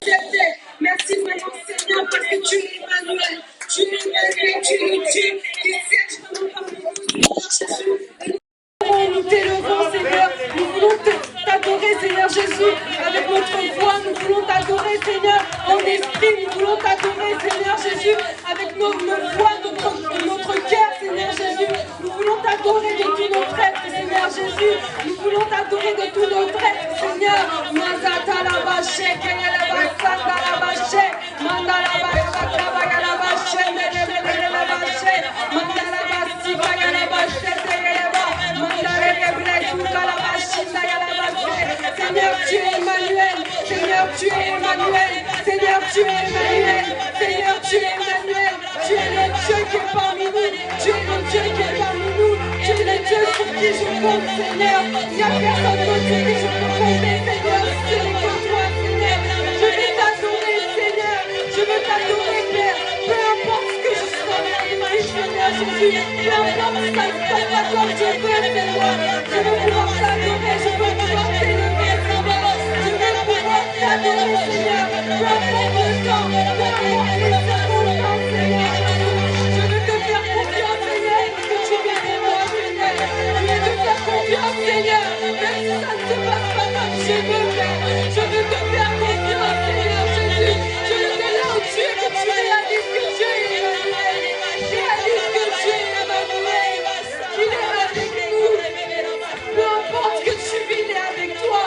Merci vraiment Seigneur parce que tu es Emmanuel. Tu es Emmanuel, tu es le Dieu qui siège vraiment parmi nous, Seigneur Jésus. Nous t'élevons, Seigneur. Nous voulons t'adorer, Seigneur Jésus, avec notre voix. Nous voulons t'adorer, Seigneur, en esprit. Nous voulons t'adorer, Seigneur Jésus, avec nos voix, notre cœur, Seigneur Jésus. Nous voulons t'adorer de tout notre être, Seigneur Jésus. Nous voulons t'adorer de tout notre être, Seigneur. Mazata la bache, kenya la basanda la bache, manda la bache, kabaga la bache, nene la bache, manda la bache, kabaga la bache, Seigneur, tu es Emmanuel. Seigneur, tu es Emmanuel. Seigneur, tu es Emmanuel. Seigneur, tu es Emmanuel. Tu es le Dieu qui est parmi nous. Tu es le Dieu qui est parmi nous. Tu es le Dieu sur qui je compte, Seigneur. Il n'y a personne d'autre sur qui je peux compter, Seigneur. Ce n'est que toi, Seigneur. Je vais t'adorer, Seigneur. Je veux t'adorer, Père. Peu importe ce que je suis en train de vivre, Seigneur Jésus. Peu importe si ça ne se passe pas comme je veux, Seigneur. Je veux pouvoir t'adorer. Je veux pouvoir t'élever, Seigneur. Je veux pouvoir t'adorer, Seigneur. Peu importe le temps, peu importe les circonstances, Seigneur. Je veux te faire confiance, Seigneur, que tu viens de moi, Seigneur. Je veux te faire confiance, Seigneur. Même si ça ne se passe pas comme je veux, Père. Je veux te faire confiance, Seigneur Jésus. Je veux que là où tu es, que tu réalises que Dieu est Emmanuel. Réalise que Dieu est Emmanuel. Il est avec nous. Peu importe ce que tu vis, il est avec toi.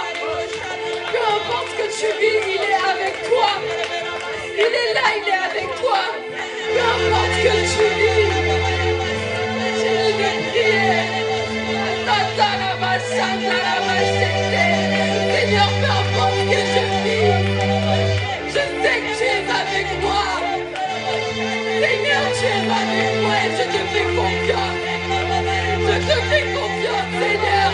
Peu importe ce que tu vis, il est avec toi. Il est là, il est avec toi. Peu importe ce que tu vis. Je vais prier. Seigneur, peu importe ce que je vis, je sais que tu es avec moi. Seigneur, tu es avec moi et je te fais confiance. Je te fais confiance, Seigneur.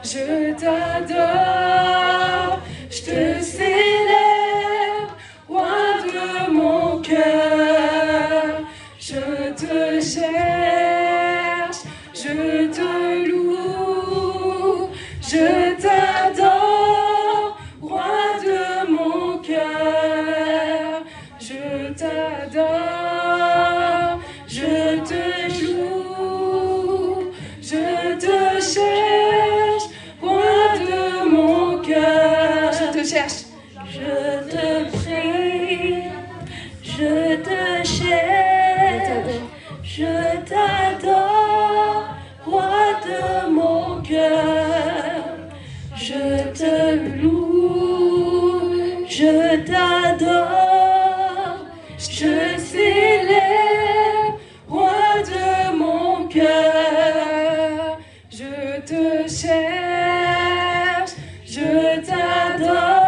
Je t'adore, je te célèbre, roi de mon cœur. Je te cherche, je te loue, je t'adore, roi de mon cœur. Je t'adore, je te loue, je te cherche. Cherche. Je te prie, je te cherche, je t'adore, roi de mon cœur. Je te loue, je t'adore, je célèbre, roi de mon cœur. Je te cherche, je t'adore.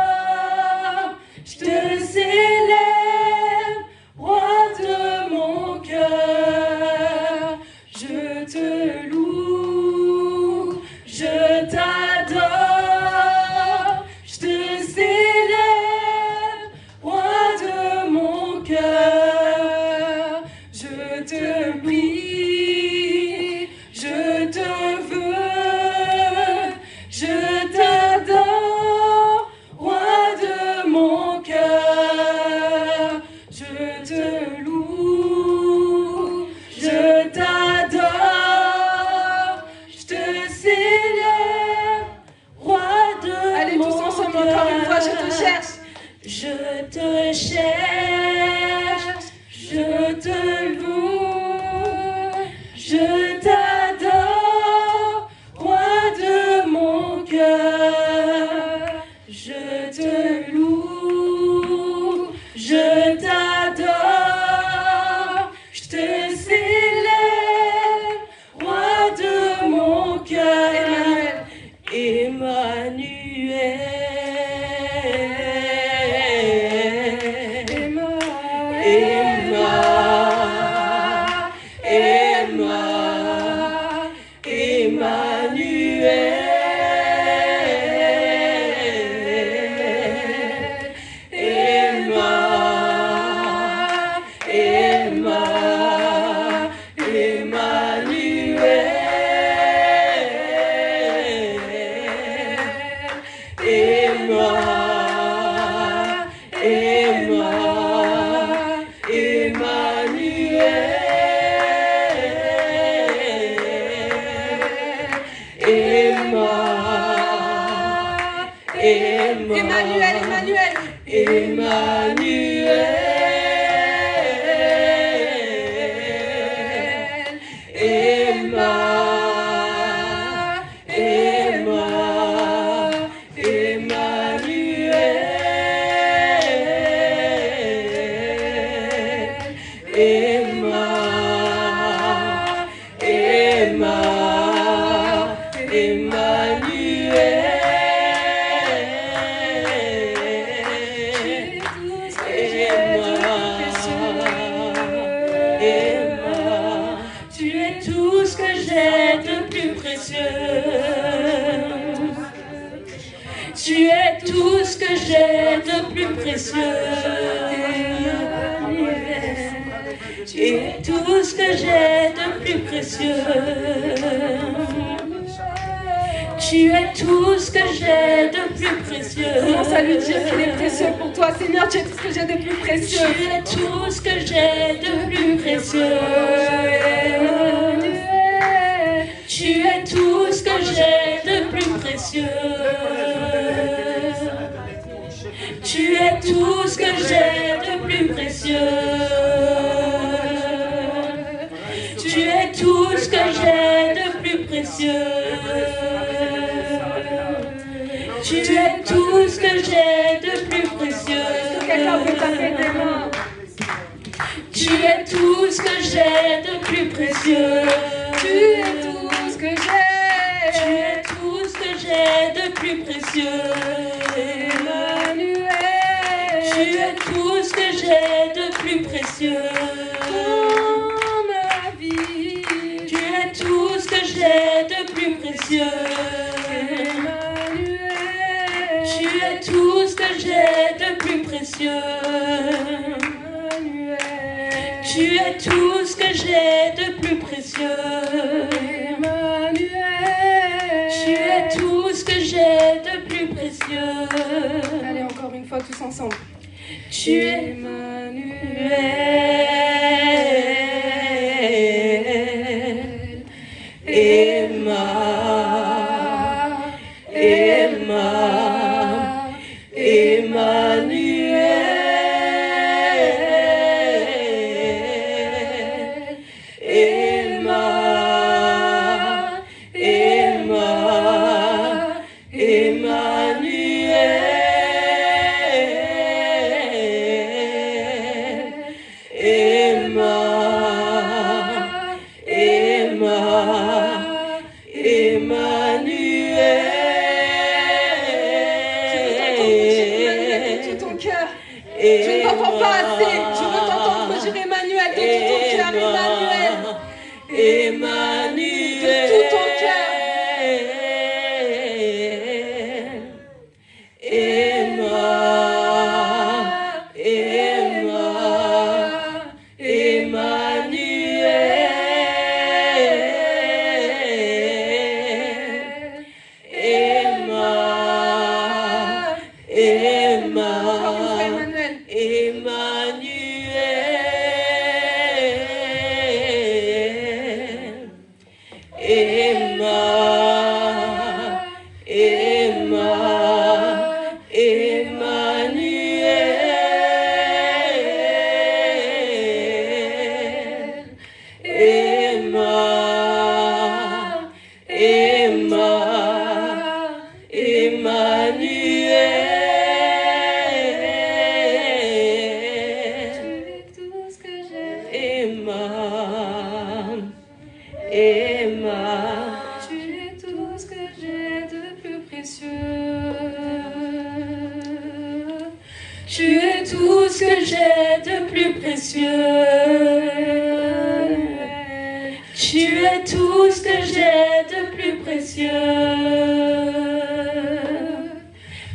Tu es tout ce que j'ai de plus précieux.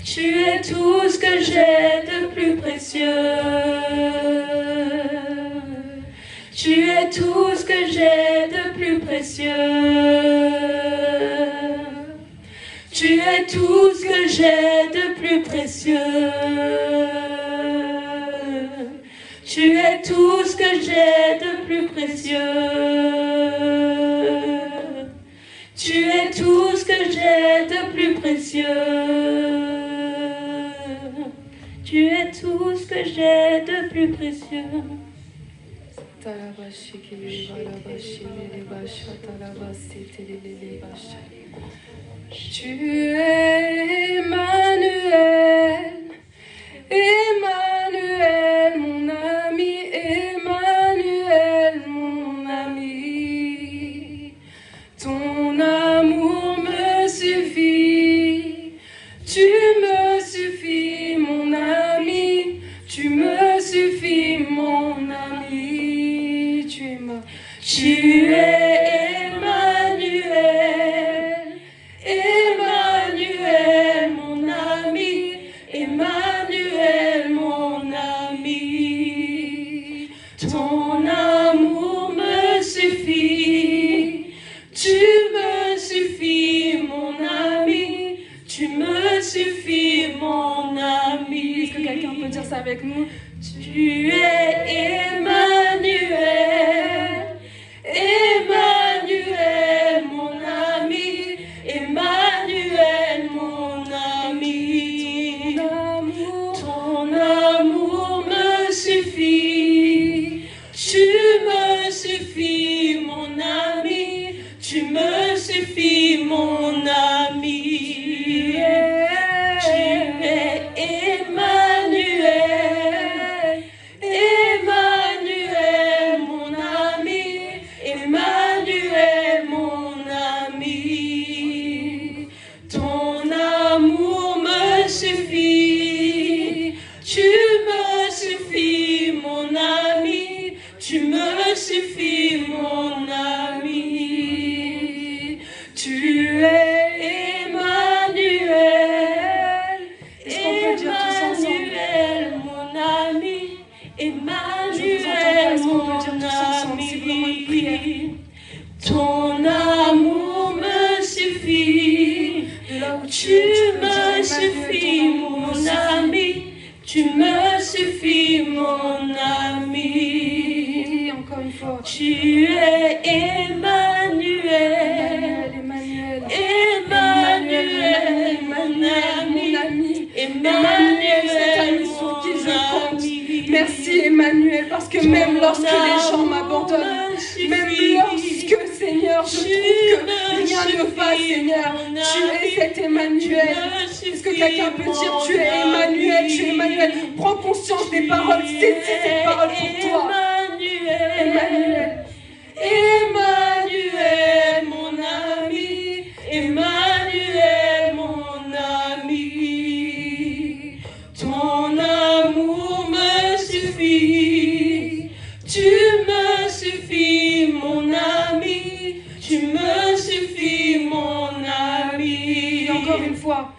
Tu es tout ce que j'ai de plus précieux. Tu es tout ce que j'ai de plus précieux. Tu es tout ce que j'ai de plus précieux. Tu es tout ce que j'ai de plus précieux. Tu es tout ce que j'ai de plus précieux. Tu es tout ce que j'ai de plus précieux. Tu es Emmanuel, Emmanuel, mon ami, Emmanuel, mon ami. Ton amour me suffit, tu me suffis, mon ami, tu me suffis, mon ami. Tu es Emmanuel, Emmanuel, mon ami, Emmanuel, mon ami. Ton amour me suffit, tu me suffis, mon ami, tu me suffis, mon ami. Est-ce que quelqu'un peut dire ça avec nous? Tu es Emmanuel, Emmanuel, mon ami, Emmanuel, mon ami. Ton amour me suffit, tu me suffis, mon ami, tu me suffis, mon ami. Tu es Emmanuel, Emmanuel, mon ami, Emmanuel, mon ami. Ton amour me suffit, tu me suffis, mon ami, tu me suffis, mon ami. Tu es Emmanuel, Emmanuel, mon ami, Emmanuel, mon ami. Ton amour me suffit, tu me suffis, mon ami, tu me suffis, mon ami. Encore une fois. Tu es Emmanuel, Emmanuel, Emmanuel, mon ami, Emmanuel, cet ami sur qui je compte. Merci Emmanuel, parce que même lorsque les gens m'abandonnent, même lorsque, Seigneur, je trouve que rien ne va, Seigneur, tu es cet Emmanuel. Est-ce que quelqu'un peut dire tu es Emmanuel, tu es Emmanuel? Prends conscience des paroles, saisis ces paroles pour toi. Emmanuel, Emmanuel, mon ami, Emmanuel, mon ami. Ton amour me suffit, tu me suffis, mon ami, tu me suffis, mon ami. Et encore une fois,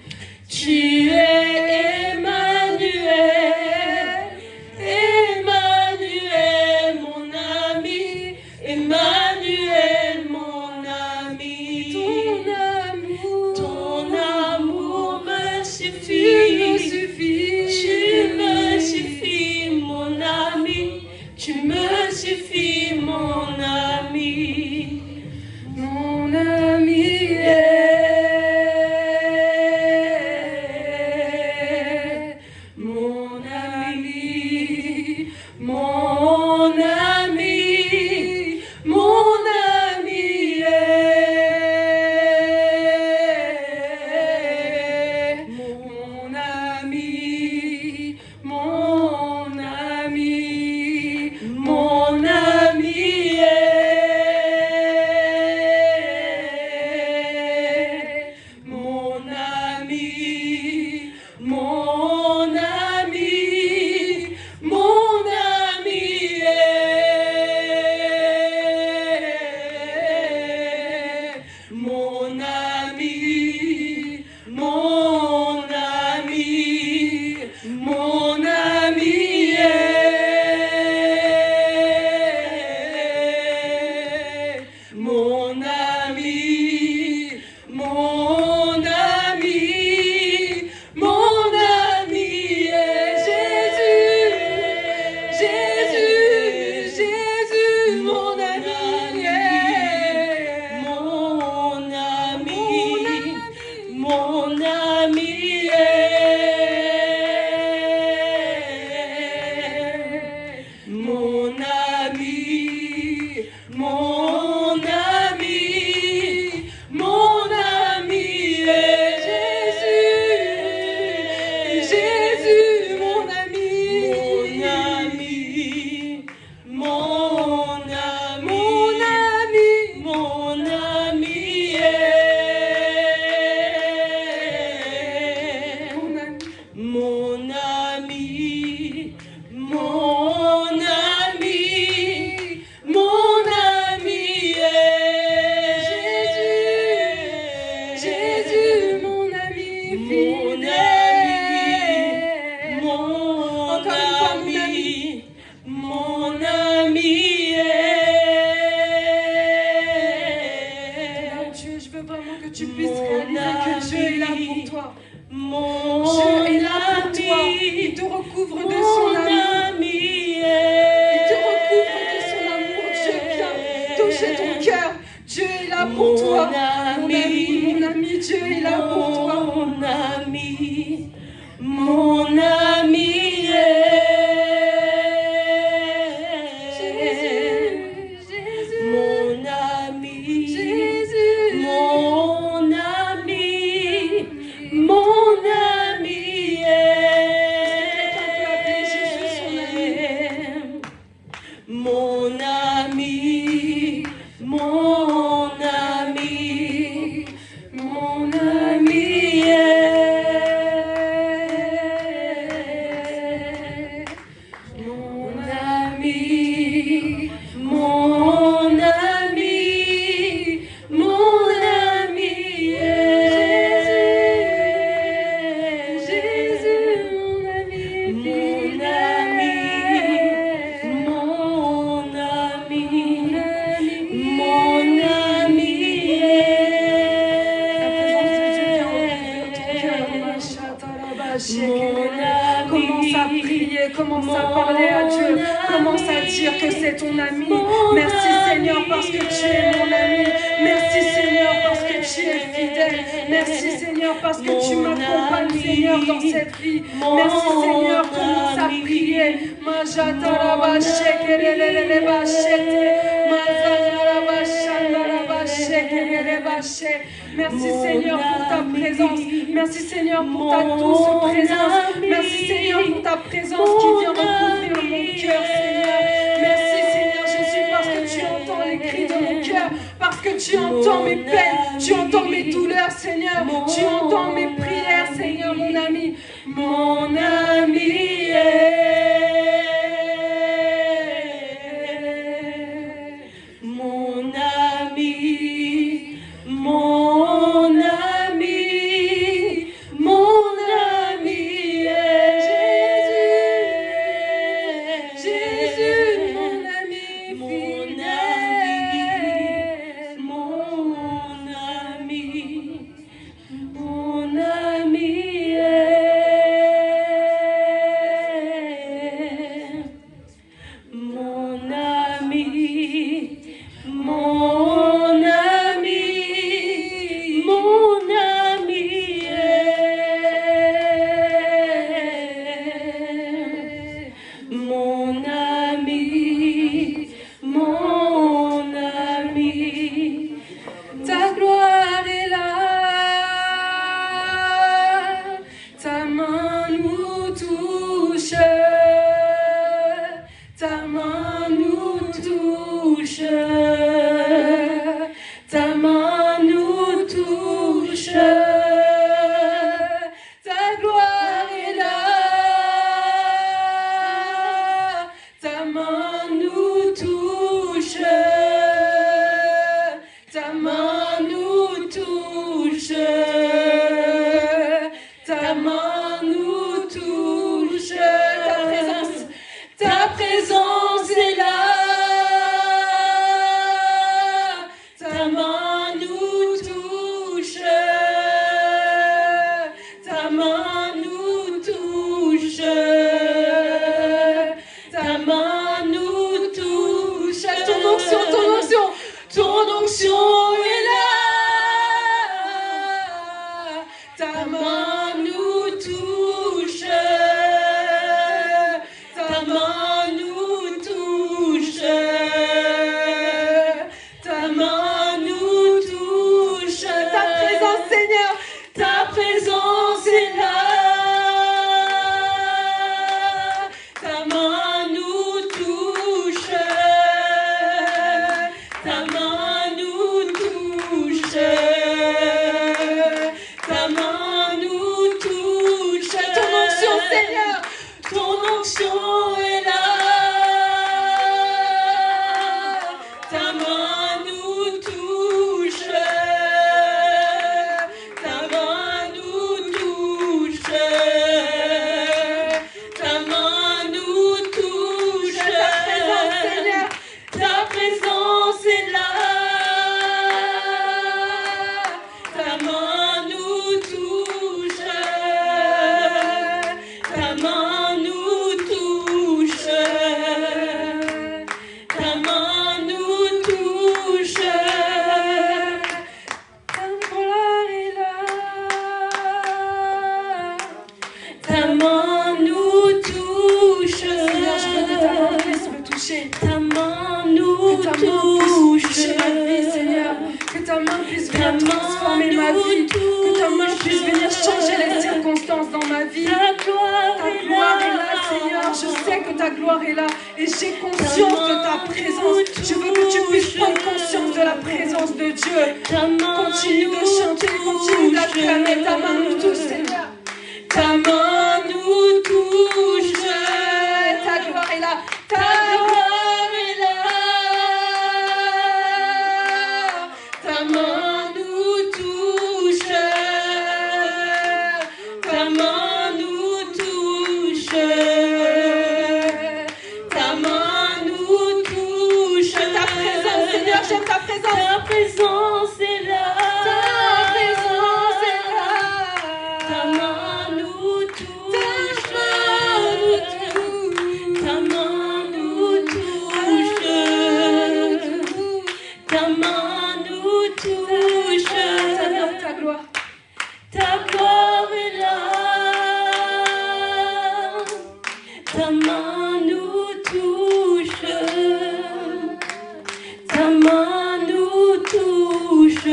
tu es Emmanuel, Emmanuel, mon ami, tu puisses réaliser que Dieu est là pour toi. Dieu est là pour toi. Il te recouvre de son amour. Il te recouvre de son amour. Dieu vient toucher ton cœur. Dieu est là pour toi. Mon ami, Dieu est là pour toi. Mon ami, mon ami. Commence à parler à Dieu. Commence à dire que c'est ton ami. Merci Seigneur parce que tu es mon ami. Merci Seigneur parce que tu es fidèle. Merci Seigneur parce que tu m'accompagnes Seigneur dans cette vie. Merci Seigneur, commence à prier. Merci Seigneur pour ta présence. Merci Seigneur pour ta douce présence. Merci Seigneur pour ta présence qui vient recouvrir mon cœur Seigneur. Merci Seigneur Jésus parce que tu entends les cris de mon cœur. Parce que tu entends mes peines. Tu entends mes douleurs Seigneur. Tu entends mes prières Seigneur mon ami. Mon ami mon ami. Mon ami, mon ami est Jésus, mon ami fidèle, mon ami est mon ami, mon ami. Ta main nous touche. ta main puisse venir transformer ma vie. Que ta main puisse venir changer les circonstances dans ma vie. Ta gloire est là, Seigneur. Je sais que ta gloire est là. Et j'ai conscience de ta présence. Je veux que tu puisses prendre conscience de la présence de Dieu. Continue de chanter, continue d'acclamer. Ta main nous touche, Seigneur. Ta main nous touche. Ta gloire est là. Ta gloire est là. Ta main nous touche. Ta main nous touche. Ta main nous touche. Ta présence, Seigneur, j'aime ta présence. Ta présence est là. Ta présence est là. Ta main nous touche. Ta main nous touche. Ta main nous touche. Ta gloire. Ta gloire est là. Ta main nous touche. Ta main nous touche.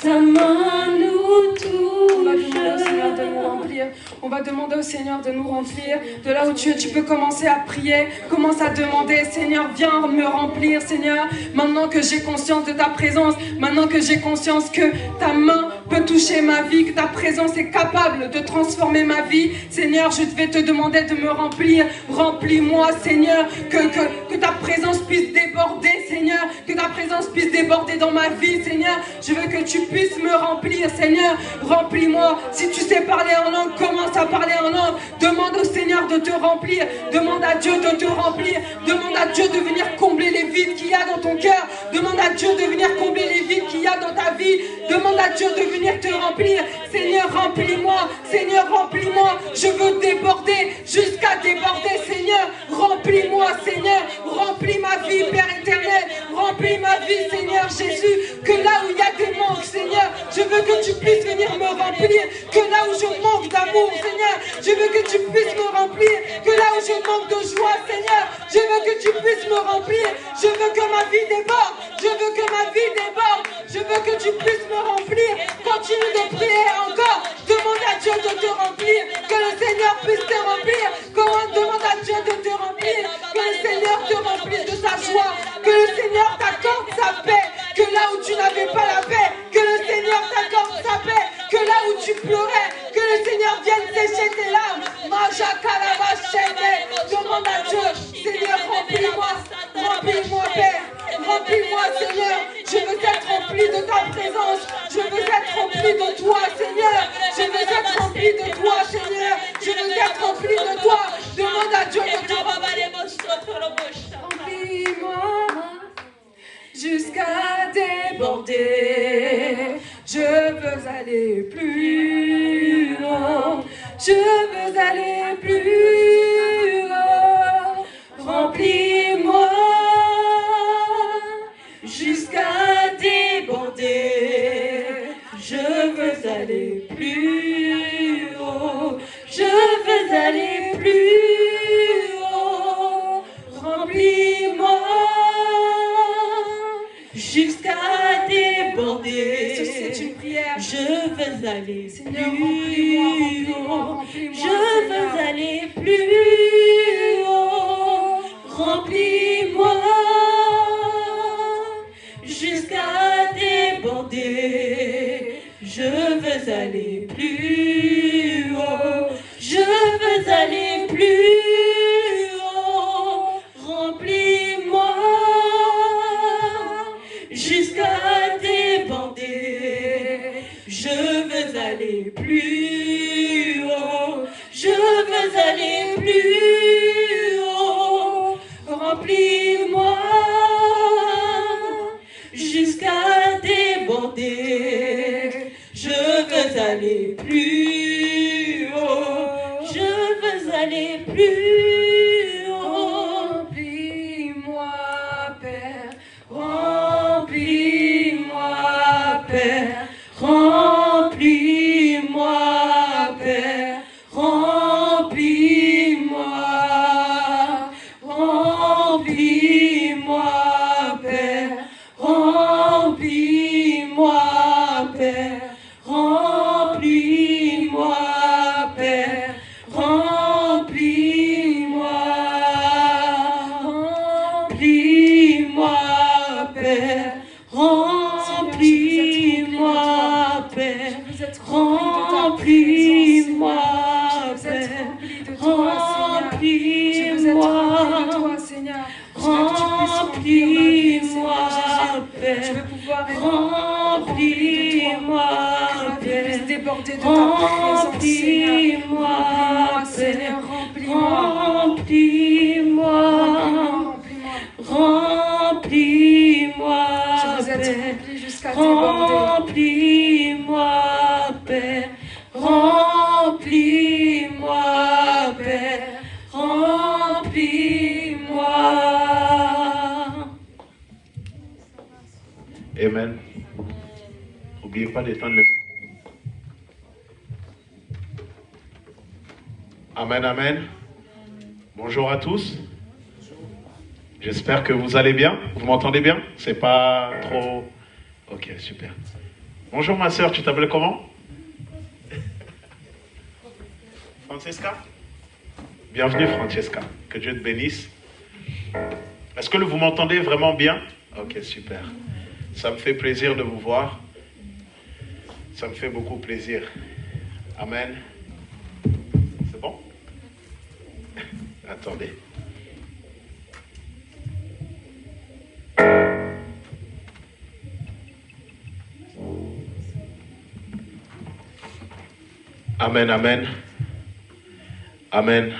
Ta main nous touche. On va demander au Seigneur de nous remplir. De là où tu es, tu peux commencer à prier. Commence à demander, Seigneur, viens me remplir, Seigneur. Maintenant que j'ai conscience de ta présence, maintenant que j'ai conscience que ta main peut toucher ma vie, que ta présence est capable de transformer ma vie, Seigneur, je vais te demander de me remplir. Remplis-moi, Seigneur, que ta présence puisse déborder, Seigneur, que ta présence puisse déborder dans ma vie, Seigneur. Je veux que tu puisses me remplir, Seigneur. Remplis-moi. Si tu sais parler en langue, commence à parler en langue. Demande au Seigneur de te remplir. Demande à Dieu de te remplir. Demande à Dieu de venir combler les vides qu'il y a dans ton cœur. Demande à Dieu de venir combler les vides qu'il y a dans ta vie. Demande à Dieu de venir te remplir. Seigneur, remplis-moi. Seigneur, remplis-moi. Je veux déborder jusqu'à déborder, Seigneur. Remplis-moi, Seigneur. Remplis ma vie, Père éternel. Remplis ma vie, Seigneur Jésus. Que là où il y a des manques, Seigneur, je veux que tu puisses venir me remplir. Que là où je manque d'amour, Seigneur, je veux que tu puisses me remplir. Que là où je manque de joie, Seigneur, je veux que tu puisses me remplir. Je veux que ma vie déborde. Je veux que ma vie déborde. Je veux que tu puisses me remplir. Continue de prier encore. Demande à Dieu de te remplir. Que le Seigneur puisse te remplir. Demande à Dieu de te remplir. Que le Seigneur te remplisse de sa joie. Que le Seigneur t'accorde sa paix. Que là où tu n'avais pas la paix, que le Seigneur t'accorde sa paix. Que là où tu pleurais, que le Seigneur vienne sécher tes larmes. Demande à Dieu, Seigneur, remplis-moi. Remplis-moi, Père. Remplis-moi, Seigneur. Je veux être rempli de ta présence. Je veux être rempli de toi, Seigneur. Je veux être rempli de toi, Seigneur. Je veux être rempli de toi. Demande à Dieu de te remplir. Remplis-moi jusqu'à déborder. Je veux aller plus loin. Je veux aller plus loin. Remplis-moi jusqu'à déborder. Je veux aller plus haut. Je veux aller plus haut. Remplis-moi jusqu'à déborder. Ceci est une prière. Je veux aller Seigneur, plus haut. Je veux aller plus haut. Remplis-moi jusqu'à déborder. Je veux aller plus haut. Je veux aller plus haut. Remplis-moi jusqu'à déborder. Je veux aller plus haut. Je veux aller plus haut. Remplis-moi jusqu'à déborder. Je veux aller plus haut. Je veux aller plus haut. Remplis-moi, Père. Remplis-moi, Père. Remplis-moi, Père. Remplis-moi. Remplis-moi, Père. Remplis-moi. Tu veux pouvoir être remplis-moi, Père. puisse déborder de ta présence, Seigneur. Remplis-moi, Seigneur, Père. remplis-moi. Remplis-moi, Je veux être Père. rempli jusqu'à déborder. Remplis-moi, Père. Remplis-moi, Père. Remplis-moi. Amen. N'oubliez pas d'éteindre le micro. Amen, amen. Bonjour à tous. J'espère que vous allez bien. Vous m'entendez bien? C'est pas trop... Ok, super. Bonjour ma soeur, tu t'appelles comment? Francesca? Bienvenue Francesca. Que Dieu te bénisse. Est-ce que vous m'entendez vraiment bien? Ok, super. Ça me fait plaisir de vous voir. Ça me fait beaucoup plaisir. Amen. C'est bon? Attendez. Amen, amen. Amen.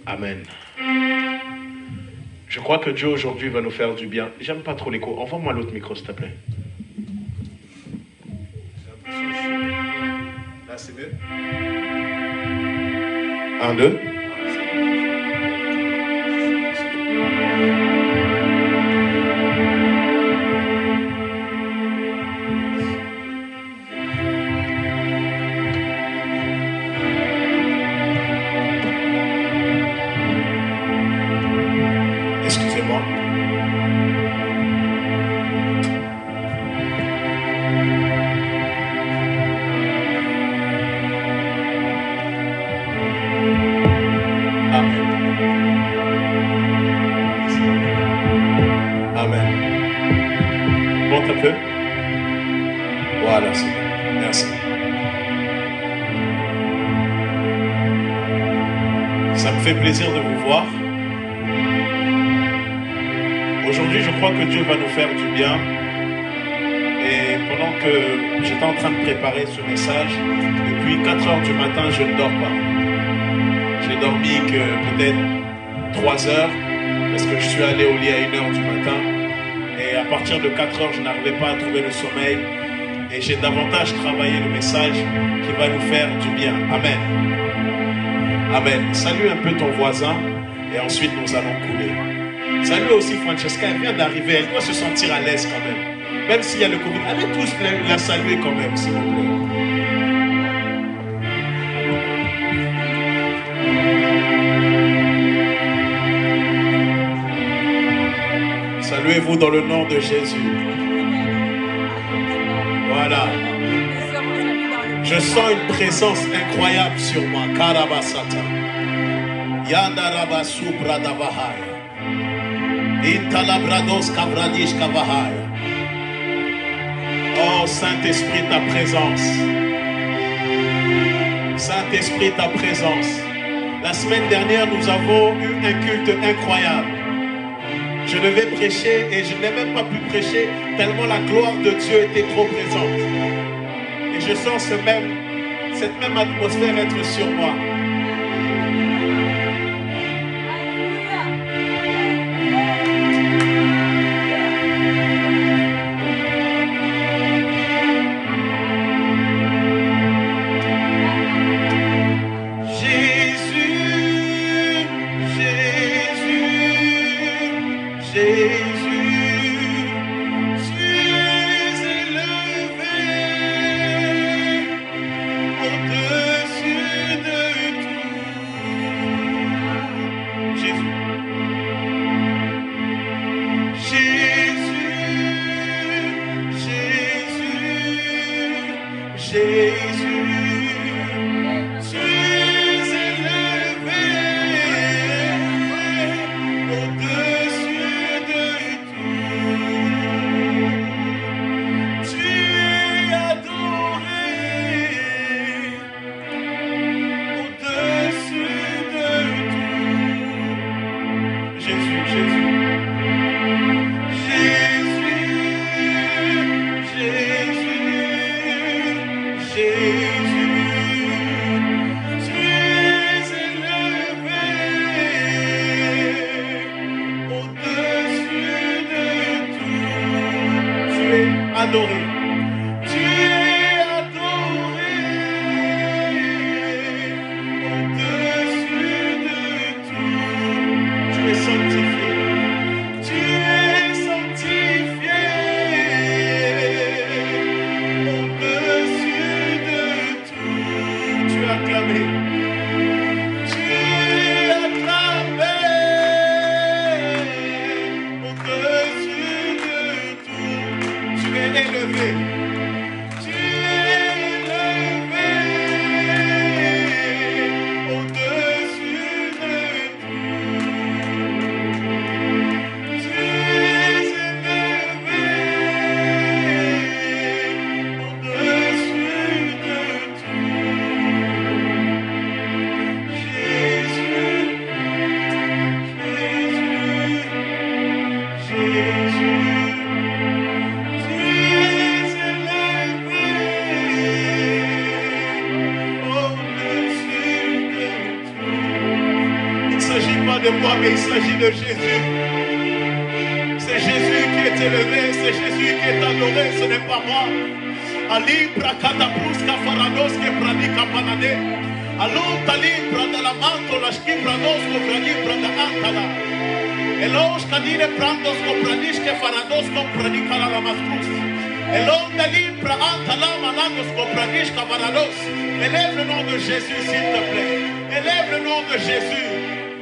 Amen. Je crois que Dieu aujourd'hui va nous faire du bien. J'aime pas trop l'écho. Envoie-moi l'autre micro, s'il te plaît. Là, c'est mieux. 1, 2. Excusez-moi. Amen. Amen. Monte un peu. Voilà, c'est bon. Merci. Ça me fait plaisir de vous voir. Aujourd'hui, je crois que Dieu va nous faire du bien. Et pendant que j'étais en train de préparer ce message, depuis 4 heures du matin, je ne dors pas. J'ai dormi que peut-être 3 heures, parce que je suis allé au lit à 1 heure du matin. Et à partir de 4 heures, je n'arrivais pas à trouver le sommeil. Et j'ai davantage travaillé le message qui va nous faire du bien. Amen. Amen. Salue un peu ton voisin et ensuite nous allons couler. Salue aussi Francesca, elle vient d'arriver, elle doit se sentir à l'aise quand même. Même s'il y a le Covid, allez tous la saluer quand même, s'il vous plaît. Saluez-vous dans le nom de Jésus. Voilà. Je sens une présence incroyable sur moi. Karabasata. Yandarabasu Bradavahaya. Intalabrados Kavradish Kavahaya. Oh Saint-Esprit, ta présence. Saint-Esprit, ta présence. La semaine dernière, nous avons eu un culte incroyable. Je devais prêcher et je n'ai même pas pu prêcher tellement la gloire de Dieu était trop présente. Et je sens cette même atmosphère être sur moi. Au-dessus de adoré. Tu es adoré au-dessus de tout. Tu es sanctifié. Tu es sanctifié au-dessus de tout. Tu es acclamé. Tu es acclamé au-dessus de tout. Tu es élevé. Tu es élevé au-dessus de tout. Tu es élevé au-dessus de tout. Jésus, Jésus, Jésus, tu es élevé au-dessus de tout. Il ne s'agit pas de moi, mais il s'agit de Jésus. C'est Jésus qui est élevé, c'est Jésus qui est adoré, ce n'est pas moi. Ali prakata pruska farados que pranika panade. Alon tali prada la manto la ski prados ko pradi prada antala. Elos kadine prandos ko pradish que farados ko pradika la mastrus. Elon tali pra antala malados ko pradish kavarados. Élève le nom de Jésus s'il te plaît. Élève le nom de Jésus.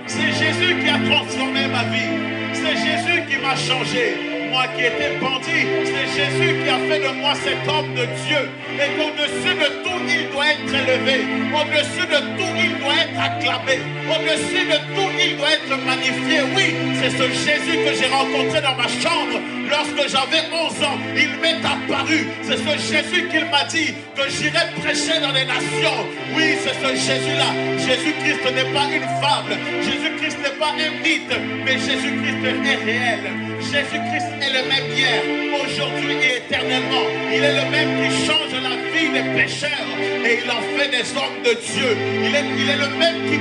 C'est Jésus qui a transformé ma vie. C'est Jésus qui m'a changé. Moi qui étais bandit, c'est Jésus qui a fait de moi cet homme de Dieu. Et qu'au-dessus de tout, il doit être élevé. Au-dessus de tout, il doit être acclamé. Au-dessus de tout, il doit être magnifié. Oui, c'est ce Jésus que j'ai rencontré dans ma chambre lorsque j'avais 11 ans. Il m'est apparu. C'est ce Jésus qu'il m'a dit que j'irai prêcher dans les nations. Oui, c'est ce Jésus-là. Jésus-Christ n'est pas une fable. Jésus-Christ n'est pas un mythe, mais Jésus-Christ est réel. Jésus-Christ est le même hier, aujourd'hui et éternellement. Il est le même qui change la vie des pécheurs et il en fait des hommes de Dieu. Il est le même qui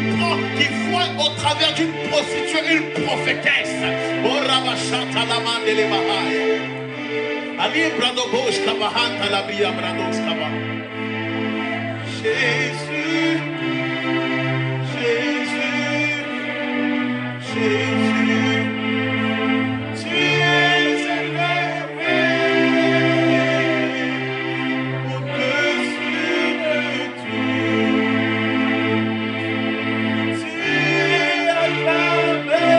voit au travers d'une prostituée une prophétesse. Oh Rabashata la mandele bahaya. Ali brado bosh kabahanta la bia brados kaba. Jésus, Jésus, Jésus. Tu es élevé au-dessus de tout. Tu es acclamé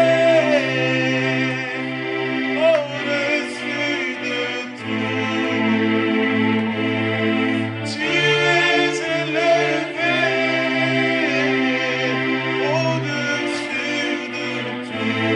au-dessus de tout. Tu es élevé au-dessus de tout.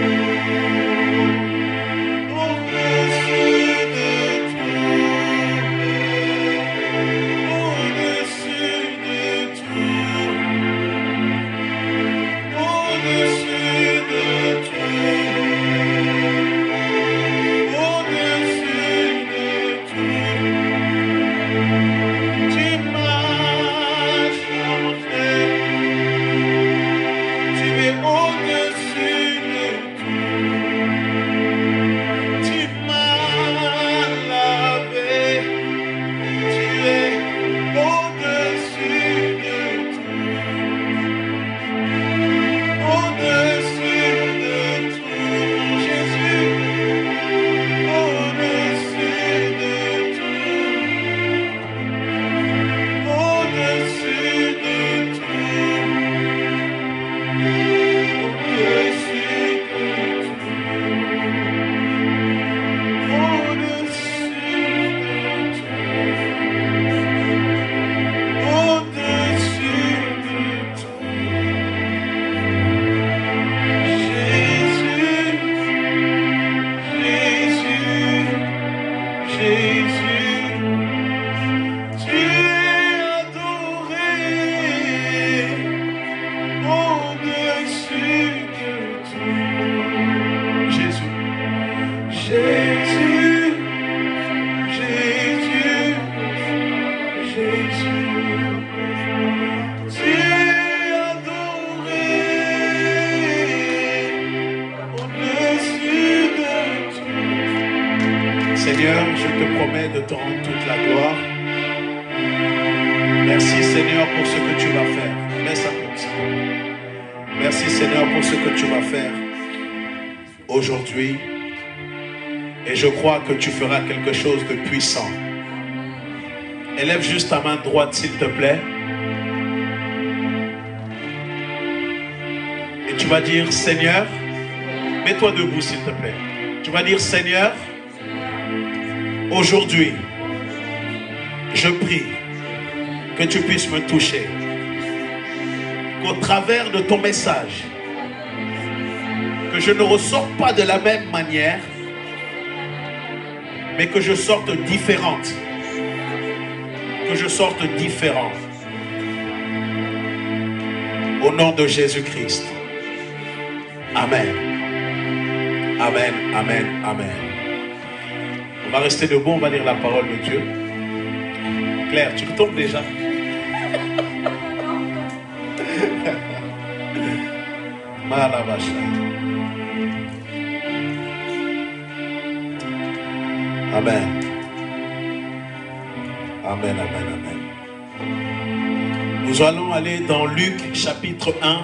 Seigneur, je te promets de te rendre toute la gloire. Merci Seigneur pour ce que tu vas faire. Laisse un peu ça. Merci Seigneur pour ce que tu vas faire aujourd'hui. Et je crois que tu feras quelque chose de puissant. Élève juste ta main droite s'il te plaît. Et tu vas dire Seigneur, mets-toi debout s'il te plaît. Tu vas dire Seigneur, aujourd'hui, je prie que tu puisses me toucher. Qu'au travers de ton message, que je ne ressorte pas de la même manière, mais que je sorte différente. Que je sorte différent. Au nom de Jésus-Christ. Amen. Amen, amen, amen. On va rester debout, on va lire la parole de Dieu. Claire, tu tombes déjà. Amen. Amen, amen, amen. Nous allons aller dans Luc chapitre 1,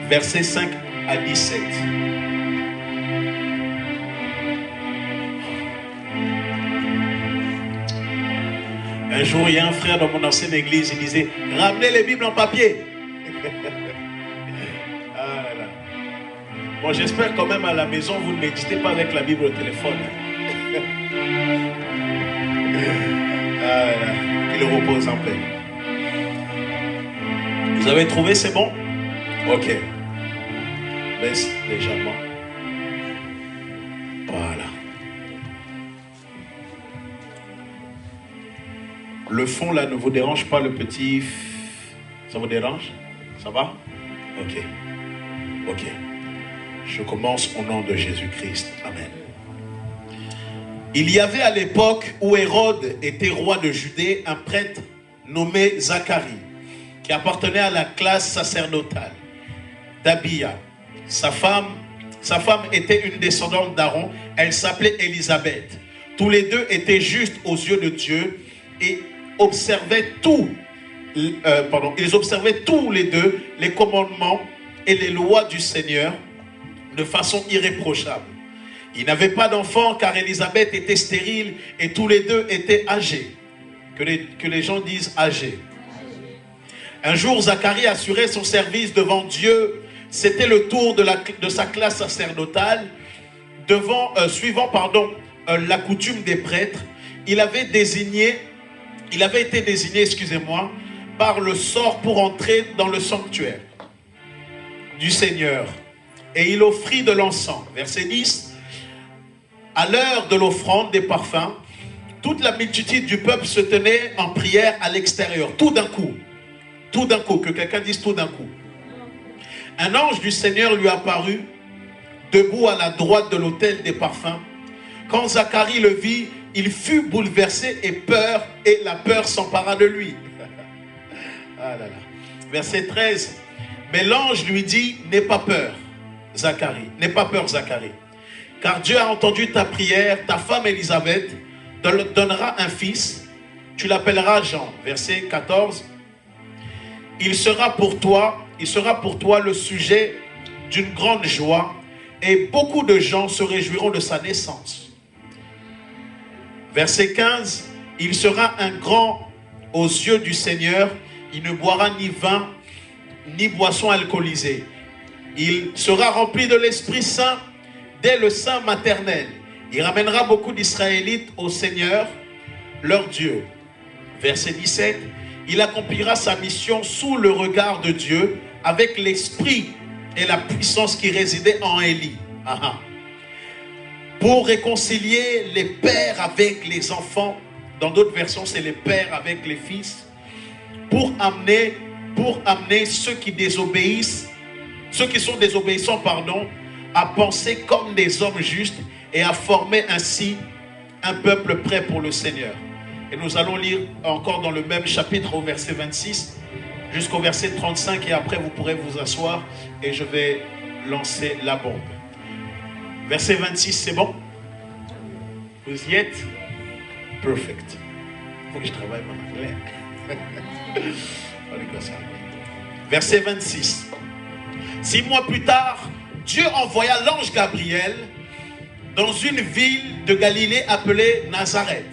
versets 5 à 17. Un jour, il y a un frère dans mon ancienne église, il disait « Ramenez les Bibles en papier !» Ah là là. Bon, j'espère quand même à la maison, vous ne méditez pas avec la Bible au téléphone. Ah là là. Qu'il repose en paix. Vous avez trouvé, c'est bon? Ok. Baisse légèrement. Voilà. Le fond là ne vous dérange pas, le petit... Ça vous dérange? Ça va? Ok. Ok. Je commence au nom de Jésus-Christ. Amen. Il y avait à l'époque où Hérode était roi de Judée un prêtre nommé Zacharie, qui appartenait à la classe sacerdotale d'Abia. Sa femme était une descendante d'Aaron, elle s'appelait Élisabeth. Tous les deux étaient justes aux yeux de Dieu et ils observaient tous les deux les commandements et les lois du Seigneur de façon irréprochable. Ils n'avaient pas d'enfants car Élisabeth était stérile et tous les deux étaient âgés. Que les gens disent âgés. Un jour, Zacharie assurait son service devant Dieu. C'était le tour de sa classe sacerdotale. Suivant la coutume des prêtres, il avait été désigné, par le sort pour entrer dans le sanctuaire du Seigneur. Et il offrit de l'encens. Verset 10. À l'heure de l'offrande des parfums, toute la multitude du peuple se tenait en prière à l'extérieur. Tout d'un coup, que quelqu'un dise tout d'un coup. Un ange du Seigneur lui apparut, debout à la droite de l'autel des parfums. Quand Zacharie le vit, il fut bouleversé et la peur s'empara de lui. Ah là là. Verset 13. Mais l'ange lui dit, n'aie pas peur, Zacharie. N'aie pas peur, Zacharie. Car Dieu a entendu ta prière, ta femme Élisabeth te donnera un fils, tu l'appelleras Jean. Verset 14. Il sera pour toi le sujet d'une grande joie et beaucoup de gens se réjouiront de sa naissance. Verset 15. Il sera un grand aux yeux du Seigneur, il ne boira ni vin ni boisson alcoolisée. Il sera rempli de l'Esprit Saint dès le sein maternel. Il ramènera beaucoup d'Israélites au Seigneur, leur Dieu. Verset 17. Il accomplira sa mission sous le regard de Dieu avec l'esprit et la puissance qui résidait en Élie. Pour réconcilier les pères avec les enfants. Dans d'autres versions, c'est les pères avec les fils. Pour amener ceux qui sont désobéissants, à penser comme des hommes justes et à former ainsi un peuple prêt pour le Seigneur. Et nous allons lire encore dans le même chapitre au verset 26 jusqu'au verset 35 et après vous pourrez vous asseoir et je vais lancer la bombe. Verset 26, c'est bon? Vous y êtes? Perfect. Il faut que je travaille mon anglais. Verset 26. 6 mois plus tard, Dieu envoya l'ange Gabriel dans une ville de Galilée appelée Nazareth,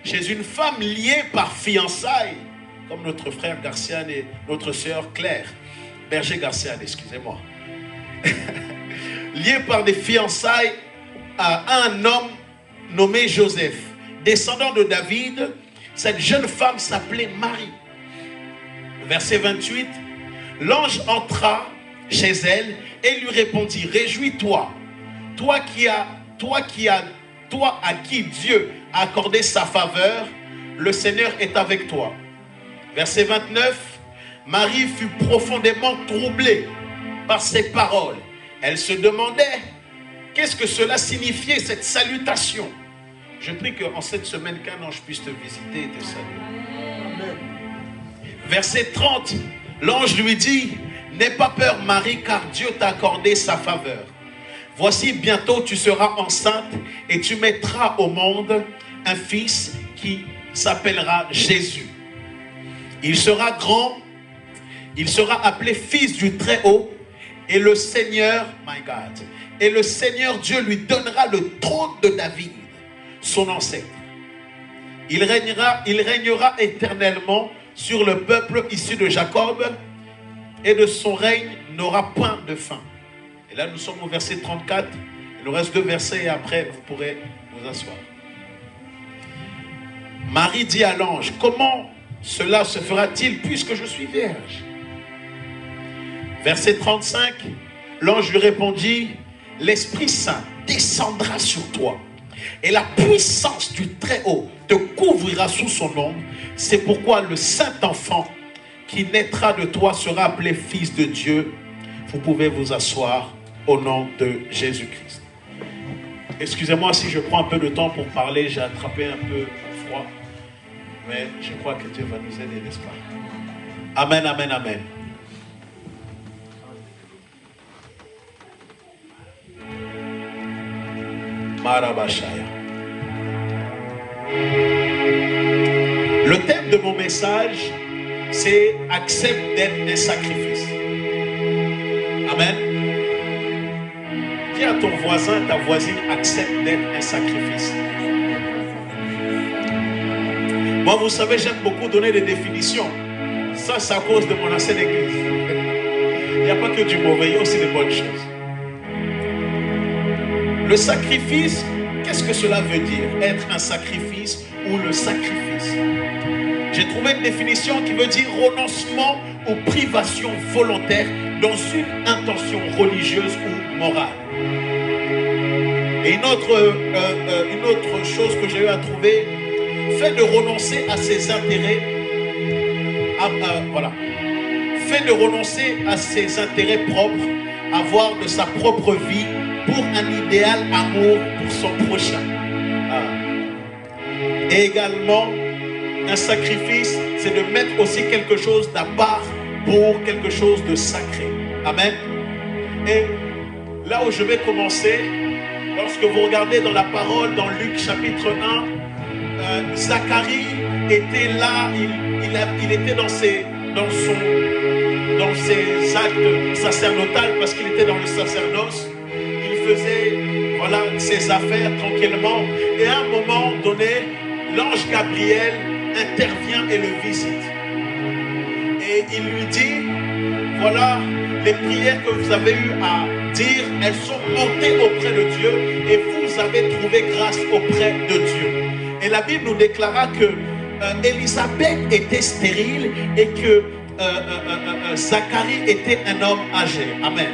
chez une femme liée par fiançailles, comme notre frère Garcian et notre sœur Claire, Berger Garcian, excusez-moi, liée par des fiançailles à un homme nommé Joseph, descendant de David. Cette jeune femme s'appelait Marie. Verset 28, l'ange entra chez elle et lui répondit, réjouis-toi, toi à qui Dieu a accordé sa faveur, le Seigneur est avec toi. Verset 29, Marie fut profondément troublée par ces paroles. Elle se demandait, qu'est-ce que cela signifiait, cette salutation? Je prie qu'en cette semaine, qu'un ange puisse te visiter et te saluer. Amen. Verset 30, l'ange lui dit, n'aie pas peur Marie, car Dieu t'a accordé sa faveur. Voici, bientôt tu seras enceinte et tu mettras au monde un fils qui s'appellera Jésus. Il sera grand, il sera appelé fils du Très-Haut, et le Seigneur, my God, et le Seigneur Dieu lui donnera le trône de David, son ancêtre. Il régnera éternellement sur le peuple issu de Jacob, et de son règne n'aura point de fin. Et là nous sommes au verset 34, il nous reste 2 versets et après vous pourrez vous asseoir. Marie dit à l'ange, comment cela se fera-t-il puisque je suis vierge? Verset 35, l'ange lui répondit, l'Esprit Saint descendra sur toi et la puissance du Très-Haut te couvrira sous son ombre. C'est pourquoi le saint enfant qui naîtra de toi sera appelé fils de Dieu. Vous pouvez vous asseoir au nom de Jésus-Christ. Excusez-moi si je prends un peu de temps pour parler, j'ai attrapé un peu froid, mais je crois que Dieu va nous aider, n'est-ce pas? Amen, amen, amen. Marabashaya. Le thème de mon message, c'est accepte d'être un sacrifice. Amen. Dis à ton voisin, ta voisine, accepte d'être un sacrifice. Moi, vous savez, j'aime beaucoup donner des définitions. Ça, c'est à cause de mon ancienne église. Il n'y a pas que du mauvais, il y a aussi des bonnes choses. Le sacrifice, qu'est-ce que cela veut dire? Être un sacrifice ou le sacrifice? J'ai trouvé une définition qui veut dire renoncement ou privation volontaire dans une intention religieuse ou morale. Et une autre chose que j'ai eu à trouver, fait de renoncer à ses intérêts, fait de renoncer à ses intérêts propres, avoir de sa propre vie pour un idéal amour pour son prochain. Et également, un sacrifice, c'est de mettre aussi quelque chose d'à part pour quelque chose de sacré. Amen. Et là où je vais commencer, lorsque vous regardez dans la parole, dans Luc chapitre 1, Zacharie était là, il était dans ses actes sacerdotales parce qu'il était dans le sacerdoce. Il faisait ses affaires tranquillement. Et à un moment donné, l'ange Gabriel intervient et le visite. Et il lui dit, voilà, les prières que vous avez eu à dire, elles sont montées auprès de Dieu et vous avez trouvé grâce auprès de Dieu. Et la Bible nous déclara que Élisabeth était stérile et que Zacharie était un homme âgé. Amen.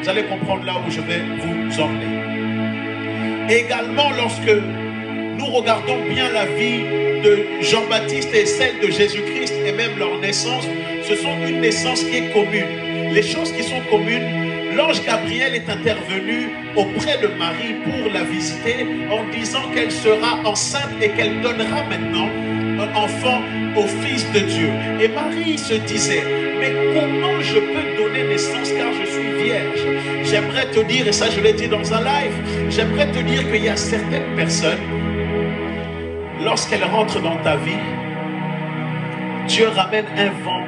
Vous allez comprendre là où je vais vous emmener. Également, lorsque nous regardons bien la vie de Jean-Baptiste et celle de Jésus-Christ et même leur naissance, ce sont une naissance qui est commune. Les choses qui sont communes, l'ange Gabriel est intervenu auprès de Marie pour la visiter en disant qu'elle sera enceinte et qu'elle donnera maintenant un enfant au Fils de Dieu. Et Marie se disait, mais comment je peux donner naissance car je suis vierge. J'aimerais te dire, et ça je l'ai dit dans un live, j'aimerais te dire qu'il y a certaines personnes, lorsqu'elles rentrent dans ta vie, Dieu ramène un vent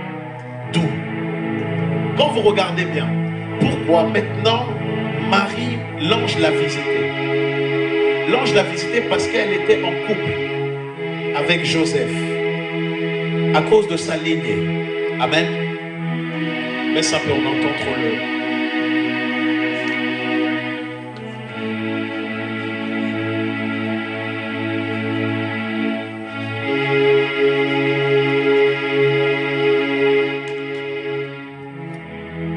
doux. Quand vous regardez bien, pourquoi maintenant Marie, l'ange l'a visitée? L'ange l'a visitée parce qu'elle était en couple avec Joseph, à cause de sa lignée. Amen. Mais ça peut, on entend trop le...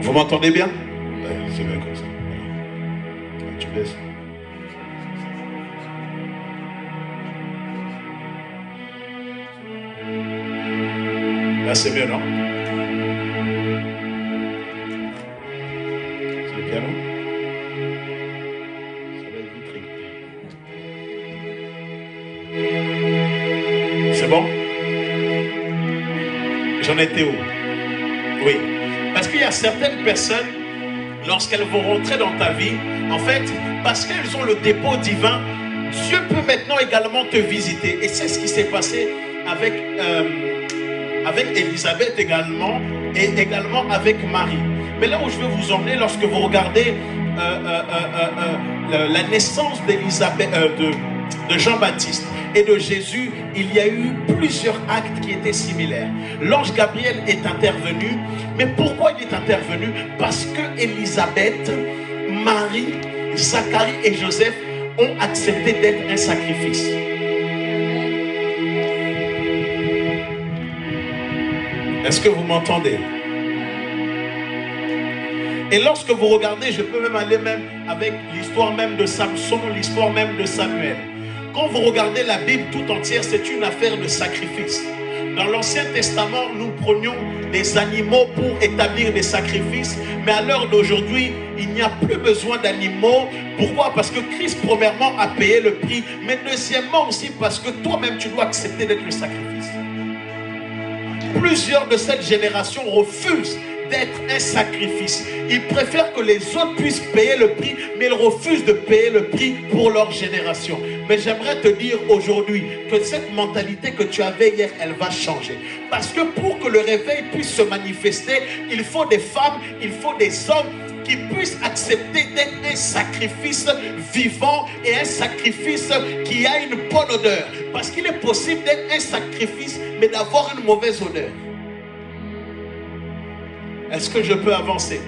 Vous m'entendez bien? Ouais, c'est bien comme ça. Voilà. Tu baisses. Là, c'est mieux, non? C'est le piano? Ça va être vitré. C'est bon? J'en étais où? Oui. Parce qu'il y a certaines personnes, lorsqu'elles vont rentrer dans ta vie, en fait, parce qu'elles ont le dépôt divin, Dieu peut maintenant également te visiter. Et c'est ce qui s'est passé avec Élisabeth également, et également avec Marie. Mais là où je veux vous emmener, lorsque vous regardez la naissance d'Élisabeth, de Jean-Baptiste et de Jésus, il y a eu plusieurs actes qui étaient similaires. L'ange Gabriel est intervenu, mais pourquoi il est intervenu? Parce que Élisabeth, Marie, Zacharie et Joseph ont accepté d'être un sacrifice. Est-ce que vous m'entendez? Et lorsque vous regardez, je peux même aller même avec l'histoire même de Samson, l'histoire même de Samuel. Quand vous regardez la Bible tout entière, c'est une affaire de sacrifice. Dans l'Ancien Testament, nous prenions des animaux pour établir des sacrifices. Mais à l'heure d'aujourd'hui, il n'y a plus besoin d'animaux. Pourquoi? Parce que Christ, premièrement, a payé le prix. Mais deuxièmement aussi, parce que toi-même, tu dois accepter d'être le sacrifice. Plusieurs de cette génération refusent d'être un sacrifice. Ils préfèrent que les autres puissent payer le prix, mais ils refusent de payer le prix pour leur génération. Mais j'aimerais te dire aujourd'hui que cette mentalité que tu avais hier, elle va changer. Parce que pour que le réveil puisse se manifester, il faut des femmes, il faut des hommes qui puissent accepter d'être un sacrifice vivant et un sacrifice qui a une bonne odeur. Parce qu'il est possible d'être un sacrifice, mais d'avoir une mauvaise odeur. Est-ce que je peux avancer?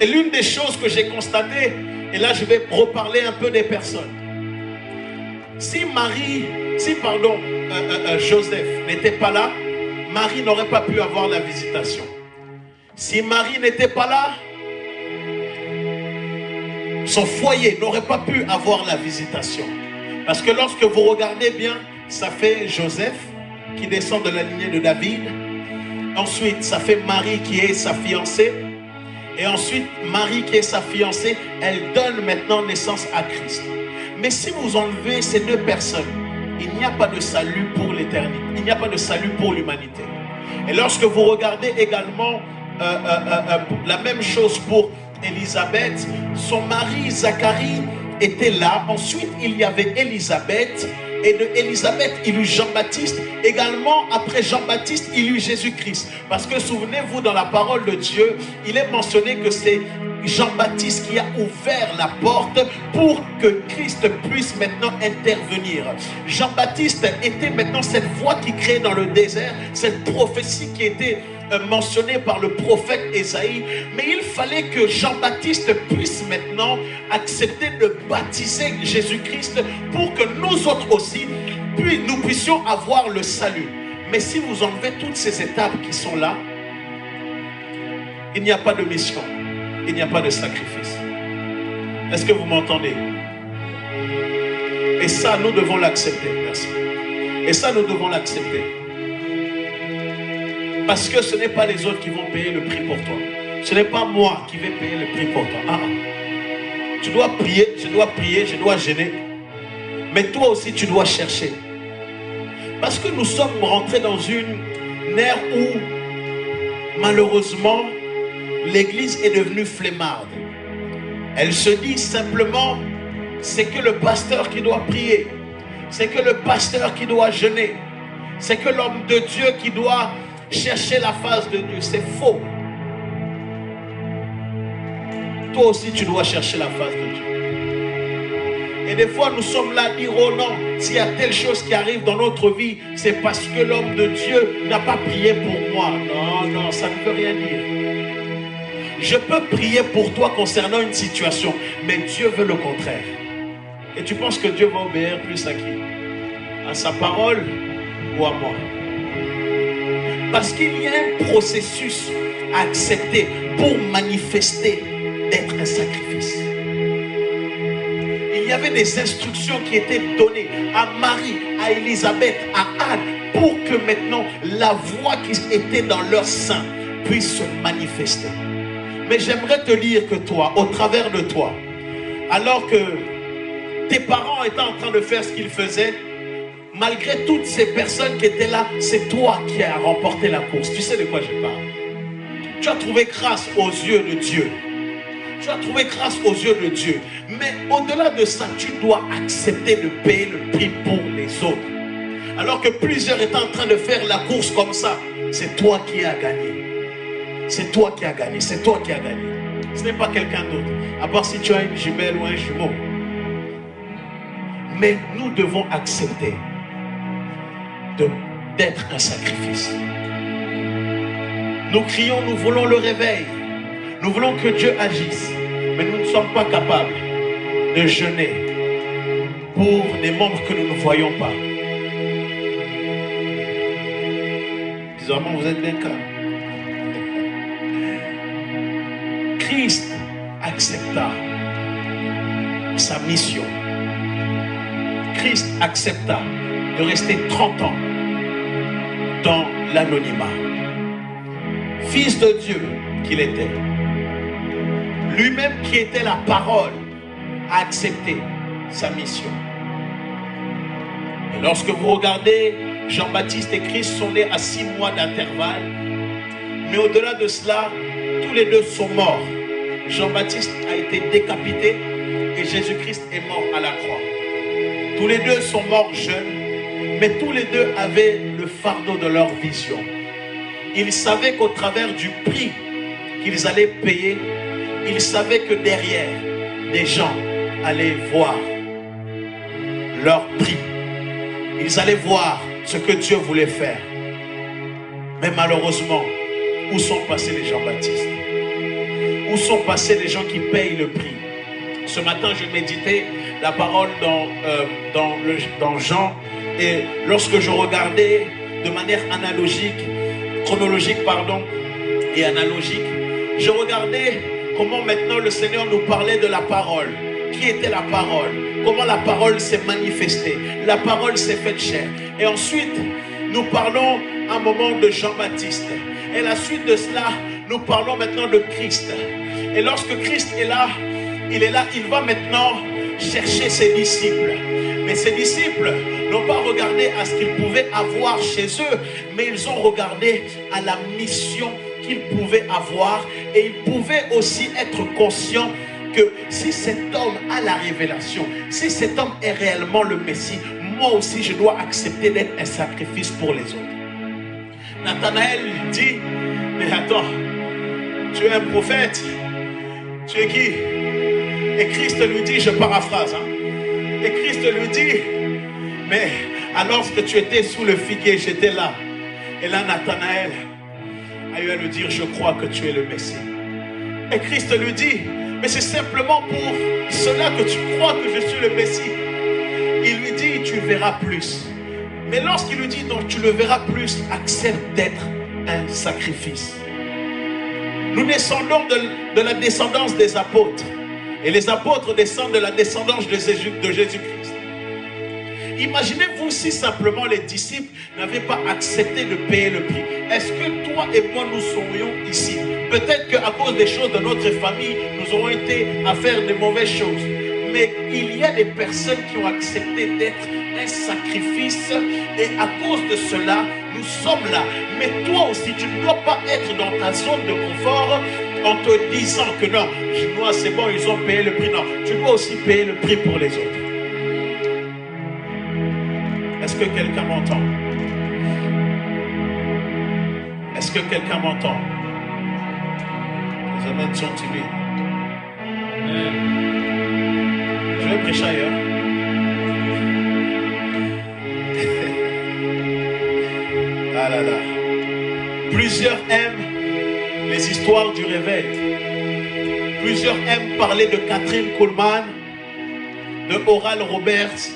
Et l'une des choses que j'ai constatées, et là je vais reparler un peu des personnes. Si Joseph n'était pas là, Marie n'aurait pas pu avoir la visitation. Si Marie n'était pas là, son foyer n'aurait pas pu avoir la visitation. Parce que lorsque vous regardez bien, ça fait Joseph qui descend de la lignée de David. Ensuite, ça fait Marie qui est sa fiancée. Et ensuite, Marie qui est sa fiancée, elle donne maintenant naissance à Christ. Mais si vous enlevez ces deux personnes, il n'y a pas de salut pour l'éternité. Il n'y a pas de salut pour l'humanité. Et lorsque vous regardez également la même chose pour Élisabeth, son mari Zacharie était là. Ensuite, il y avait Élisabeth. Et de Élisabeth, il y eut Jean-Baptiste. Également, après Jean-Baptiste, il y eut Jésus-Christ. Parce que souvenez-vous, dans la parole de Dieu, il est mentionné que c'est Jean-Baptiste qui a ouvert la porte pour que Christ puisse maintenant intervenir. Jean-Baptiste était maintenant cette voix qui créait dans le désert, cette prophétie qui était mentionné par le prophète Ésaïe, mais il fallait que Jean-Baptiste puisse maintenant accepter de baptiser Jésus-Christ pour que nous autres aussi, nous puissions avoir le salut. Mais si vous enlevez toutes ces étapes qui sont là, il n'y a pas de mission, il n'y a pas de sacrifice. Est-ce que vous m'entendez? Et ça, nous devons l'accepter. Merci. Et ça, nous devons l'accepter. Parce que ce n'est pas les autres qui vont payer le prix pour toi. Ce n'est pas moi qui vais payer le prix pour toi. Tu dois prier, je dois gêner. Mais toi aussi, tu dois chercher. Parce que nous sommes rentrés dans une une ère où, malheureusement, l'Église est devenue flemmarde. Elle se dit simplement, c'est que le pasteur qui doit prier, c'est que le pasteur qui doit jeûner, c'est que l'homme de Dieu qui doit chercher la face de Dieu. C'est faux. Toi aussi, tu dois chercher la face de Dieu. Et des fois, nous sommes là à dire, oh non, s'il y a telle chose qui arrive dans notre vie, c'est parce que l'homme de Dieu n'a pas prié pour moi. Non, non, ça ne veut rien dire. Je peux prier pour toi concernant une situation, mais Dieu veut le contraire. Et tu penses que Dieu va obéir plus à qui? À sa parole ou à moi? Parce qu'il y a un processus à accepter pour manifester d'être un sacrifice. Il y avait des instructions qui étaient données à Marie, à Élisabeth, à Anne, pour que maintenant la voix qui était dans leur sein puisse se manifester. Mais j'aimerais te dire que toi, au travers de toi, alors que tes parents étaient en train de faire ce qu'ils faisaient, malgré toutes ces personnes qui étaient là, c'est toi qui as remporté la course. Tu sais de quoi je parle? Tu as trouvé grâce aux yeux de Dieu. Tu as trouvé grâce aux yeux de Dieu. Mais au-delà de ça, tu dois accepter de payer le prix pour les autres. Alors que plusieurs étaient en train de faire la course comme ça, c'est toi qui as gagné. C'est toi qui as gagné. C'est toi qui as gagné. Ce n'est pas quelqu'un d'autre. À part si tu as une jumelle ou un jumeau. Mais nous devons accepter d'être un sacrifice. Nous crions, nous voulons le réveil. Nous voulons que Dieu agisse. Mais nous ne sommes pas capables de jeûner pour des membres que nous ne voyons pas. Bizarrement, vous êtes bien calme. Christ accepta sa mission. Christ accepta de rester 30 ans dans l'anonymat. Fils de Dieu qu'il était, lui-même qui était la parole, a accepté sa mission. Et lorsque vous regardez, Jean-Baptiste et Christ sont nés à 6 mois d'intervalle. Mais au-delà de cela, tous les deux sont morts. Jean-Baptiste a été décapité et Jésus-Christ est mort à la croix. Tous les deux sont morts jeunes, mais tous les deux avaient le fardeau de leur vision. Ils savaient qu'au travers du prix qu'ils allaient payer, ils savaient que derrière, des gens allaient voir leur prix. Ils allaient voir ce que Dieu voulait faire. Mais malheureusement, où sont passés les Jean-Baptiste? Où sont passés les gens qui payent le prix? Ce matin, je méditais la parole dans Jean, et lorsque je regardais de manière chronologique et analogique, je regardais comment maintenant le Seigneur nous parlait de la parole. Qui était la parole? Comment la parole s'est manifestée? La parole s'est faite chair. Et ensuite, nous parlons un moment de Jean-Baptiste. Et la suite de cela, nous parlons maintenant de Christ. Et lorsque Christ est là, il va maintenant chercher ses disciples. Mais ses disciples n'ont pas regardé à ce qu'ils pouvaient avoir chez eux, mais ils ont regardé à la mission qu'ils pouvaient avoir. Et ils pouvaient aussi être conscients que si cet homme a la révélation, si cet homme est réellement le Messie, moi aussi je dois accepter d'être un sacrifice pour les autres. Nathanaël dit, mais attends, tu es un prophète, tu es qui? Et Christ lui dit, je paraphrase, et Christ lui dit, mais alors que tu étais sous le figuier, j'étais là. Et là Nathanaël a eu à lui dire, je crois que tu es le Messie. Et Christ lui dit, mais c'est simplement pour cela que tu crois que je suis le Messie. Il lui dit, tu verras plus. Mais lorsqu'il lui dit, donc tu le verras plus, accepte d'être un sacrifice. Nous descendons de la descendance des apôtres. Et les apôtres descendent de la descendance de Jésus-Christ. Imaginez-vous si simplement les disciples n'avaient pas accepté de payer le prix. Est-ce que toi et moi nous serions ici? Peut-être qu'à cause des choses de notre famille, nous aurons été à faire de mauvaises choses. Mais il y a des personnes qui ont accepté d'être un sacrifice et à cause de cela, nous sommes là. Mais toi aussi, tu ne dois pas être dans ta zone de confort en te disant que non, Chinois, c'est bon, ils ont payé le prix. Non, tu dois aussi payer le prix pour les autres. Est-ce que quelqu'un m'entend? Est-ce que quelqu'un m'entend? Les amens sont timides. Je vais prêcher ailleurs. Ah là là. Plusieurs aiment les histoires du réveil. Plusieurs aiment parler de Catherine Kuhlman, de Oral Roberts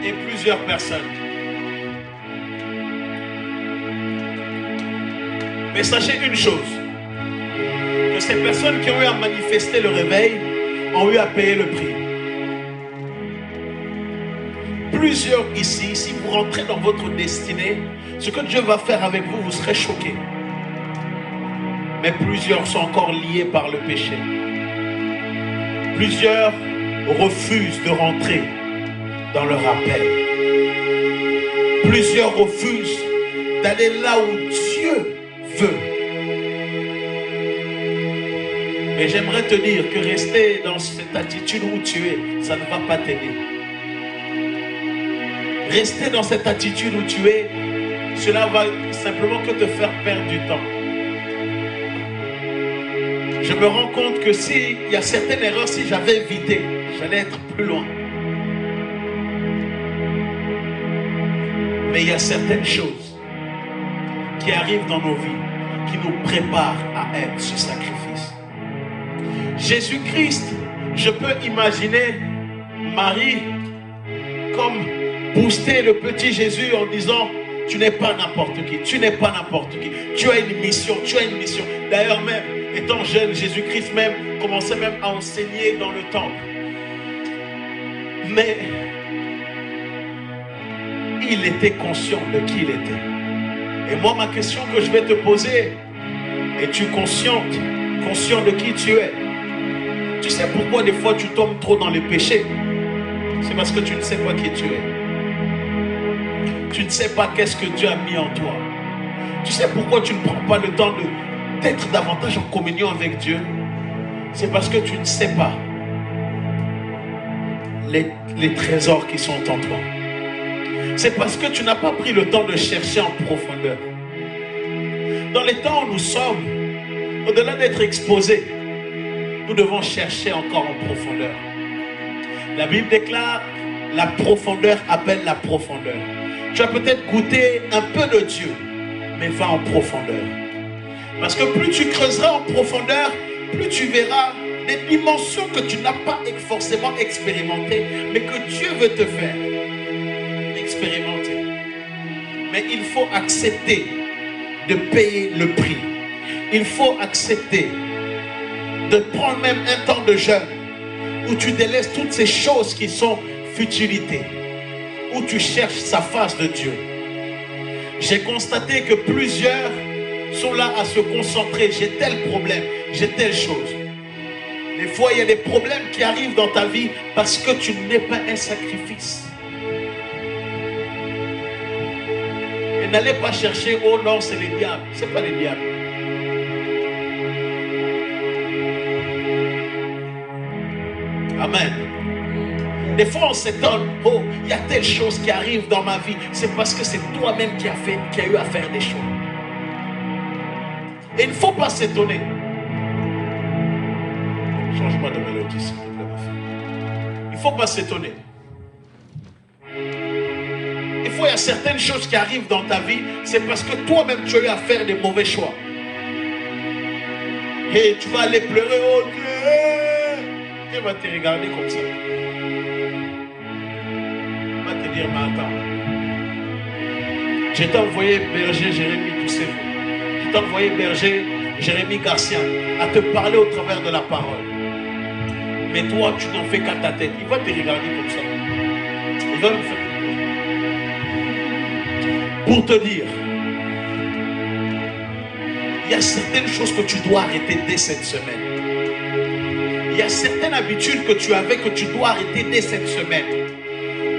et plusieurs personnes. Mais sachez une chose, que ces personnes qui ont eu à manifester le réveil ont eu à payer le prix. Plusieurs ici, si vous rentrez dans votre destinée, ce que Dieu va faire avec vous, vous serez choqués. Mais plusieurs sont encore liés par le péché. Plusieurs refusent de rentrer dans leur appel. Plusieurs refusent d'aller là où Dieu veut. Mais j'aimerais te dire que rester dans cette attitude où tu es, ça ne va pas t'aider. Rester dans cette attitude où tu es, cela va simplement que te faire perdre du temps. Je me rends compte que s'il y a certaines erreurs, si j'avais évité, j'allais être plus loin. Mais il y a certaines choses qui arrivent dans nos vies, qui nous préparent à être ce sacrifice. Jésus-Christ, je peux imaginer Marie comme booster le petit Jésus en disant: tu n'es pas n'importe qui, tu n'es pas n'importe qui, tu as une mission, tu as une mission. D'ailleurs même, étant jeune, Jésus-Christ même commençait même à enseigner dans le temple. Mais il était conscient de qui il était. Et moi, ma question que je vais te poser, es-tu conscient de qui tu es? Tu sais pourquoi des fois tu tombes trop dans les péchés? C'est parce que tu ne sais pas qui tu es. Tu ne sais pas qu'est-ce que Dieu a mis en toi. Tu sais pourquoi tu ne prends pas le temps d'être davantage en communion avec Dieu? C'est parce que tu ne sais pas les trésors qui sont en toi. C'est parce que tu n'as pas pris le temps de chercher en profondeur. Dans les temps où nous sommes, au-delà d'être exposés, nous devons chercher encore en profondeur. La Bible déclare: la profondeur appelle la profondeur. Tu as peut-être goûté un peu de Dieu, mais va en profondeur. Parce que plus tu creuseras en profondeur, plus tu verras des dimensions que tu n'as pas forcément expérimentées, mais que Dieu veut te faire expérimenter. Mais il faut accepter de payer le prix. Il faut accepter de prendre même un temps de jeûne où tu délaisses toutes ces choses qui sont futilités, où tu cherches sa face de Dieu. J'ai constaté que plusieurs sont là à se concentrer. J'ai tel problème, j'ai telle chose. Des fois, il y a des problèmes qui arrivent dans ta vie parce que tu n'es pas un sacrifice. Et n'allez pas chercher: oh non, c'est les diables. Ce n'est pas les diables. Amen. Des fois on s'étonne: oh, il y a telle chose qui arrive dans ma vie. C'est parce que c'est toi-même qui as eu à faire des choses. Et il ne faut pas s'étonner. Change-moi de mélodie, s'il te plaît, ma fille. Il ne faut pas s'étonner. Des fois, il y a certaines choses qui arrivent dans ta vie, c'est parce que toi-même tu as eu à faire des mauvais choix. Et tu vas aller pleurer: oh Dieu. Dieu va te regarder comme ça. Il va te dire: mais attends, je t'ai envoyé berger Jérémie Toussaint. Je t'ai envoyé berger Jérémie Garcia à te parler au travers de la parole. Mais toi, tu n'en fais qu'à ta tête. Il va te regarder comme ça. Il va me faire. Pour te dire, il y a certaines choses que tu dois arrêter dès cette semaine. Il y a certaines habitudes que tu avais que tu dois arrêter dès cette semaine.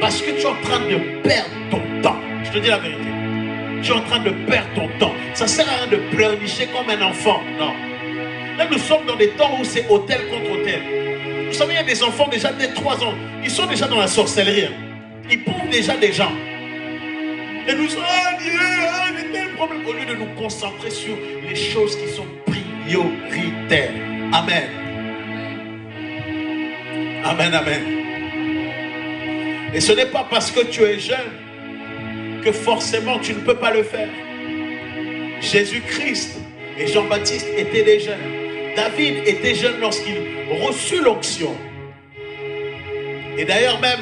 parce que tu es en train de perdre ton temps. Je te dis la vérité. Tu es en train de perdre ton temps. Ça ne sert à rien de pleurnicher comme un enfant. Non. Là, nous sommes dans des temps où c'est hôtel contre hôtel. Vous savez, il y a des enfants déjà dès 3 ans. Ils sont déjà dans la sorcellerie. Ils pouvent déjà des gens. Et nous sommes, tel problème. Au lieu de nous concentrer sur les choses qui sont prioritaires. Amen. Amen, amen. Et ce n'est pas parce que tu es jeune que forcément tu ne peux pas le faire. Jésus-Christ et Jean-Baptiste étaient des jeunes. David était jeune lorsqu'il reçut l'onction. Et d'ailleurs même,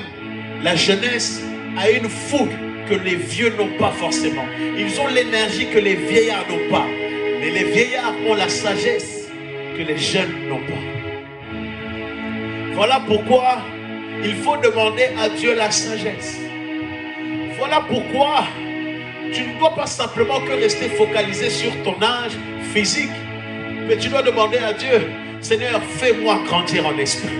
la jeunesse a une fougue que les vieux n'ont pas forcément. Ils ont l'énergie que les vieillards n'ont pas. Mais les vieillards ont la sagesse que les jeunes n'ont pas. Voilà pourquoi il faut demander à Dieu la sagesse. Voilà pourquoi tu ne dois pas simplement que rester focalisé sur ton âge physique, mais tu dois demander à Dieu, Seigneur, fais-moi grandir en esprit.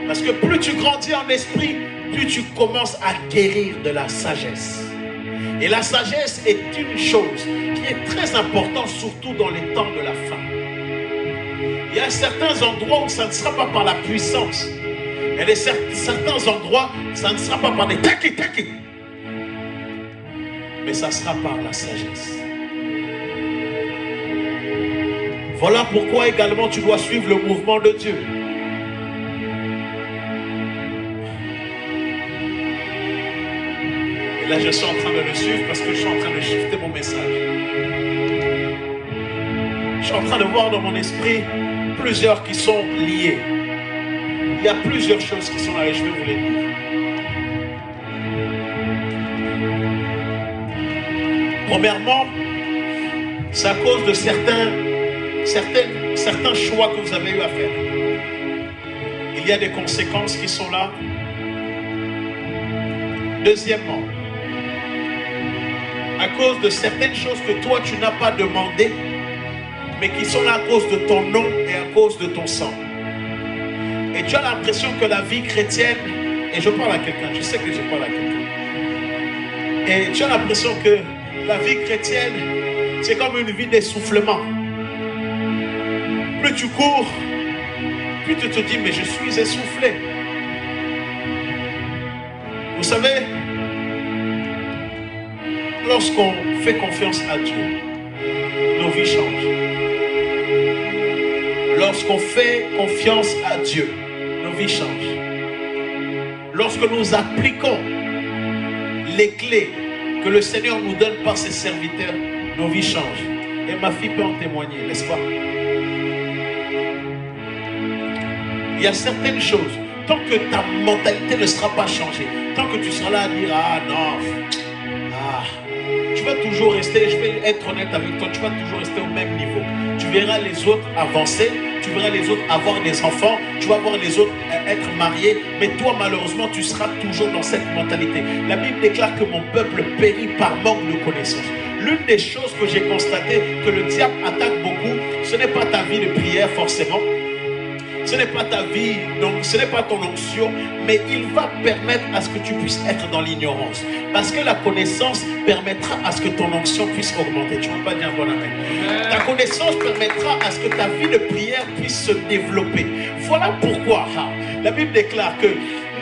Parce que plus tu grandis en esprit, plus tu commences à acquérir de la sagesse. Et la sagesse est une chose qui est très importante, surtout dans les temps de la fin. Il y a certains endroits où ça ne sera pas par la puissance. Il y a certains endroits où ça ne sera pas par des taki. Mais ça sera par la sagesse. Voilà pourquoi également tu dois suivre le mouvement de Dieu. Et là je suis en train de le suivre parce que je suis en train de shifter mon message. Je suis en train de voir dans mon esprit plusieurs qui sont liés. Il y a plusieurs choses qui sont là et je vais vous les dire. Premièrement, c'est à cause de certains choix que vous avez eu à faire. Il y a des conséquences qui sont là. Deuxièmement, à cause de certaines choses que toi tu n'as pas demandé, mais qui sont là à cause de ton nom et à cause de ton sang. Et tu as l'impression que la vie chrétienne, et je parle à quelqu'un, je sais que je parle à quelqu'un, et tu as l'impression que la vie chrétienne, c'est comme une vie d'essoufflement. Plus tu cours, plus tu te dis, mais je suis essoufflé. Vous savez, lorsqu'on fait confiance à Dieu, nos vies changent. Lorsqu'on fait confiance à Dieu, nos vies changent. Lorsque nous appliquons les clés que le Seigneur nous donne par ses serviteurs, nos vies changent. Et ma fille peut en témoigner, n'est-ce pas? Il y a certaines choses, tant que ta mentalité ne sera pas changée, tant que tu seras là à dire, ah non, tu vas toujours rester, je vais être honnête avec toi, tu vas toujours rester au même niveau. Tu verras les autres avancer, tu verras les autres avoir des enfants, tu vas voir les autres être mariés, mais toi malheureusement tu seras toujours dans cette mentalité. La Bible déclare que mon peuple périt par manque de connaissance. L'une des choses que j'ai constaté que le diable attaque beaucoup, ce n'est pas ta vie de prière forcément, ce n'est pas ta vie, donc ce n'est pas ton onction, mais il va permettre à ce que tu puisses être dans l'ignorance. Parce que la connaissance permettra à ce que ton onction puisse augmenter. Tu ne vas pas dire bon amen. Ta connaissance permettra à ce que ta vie de prière puisse se développer. Voilà pourquoi la Bible déclare que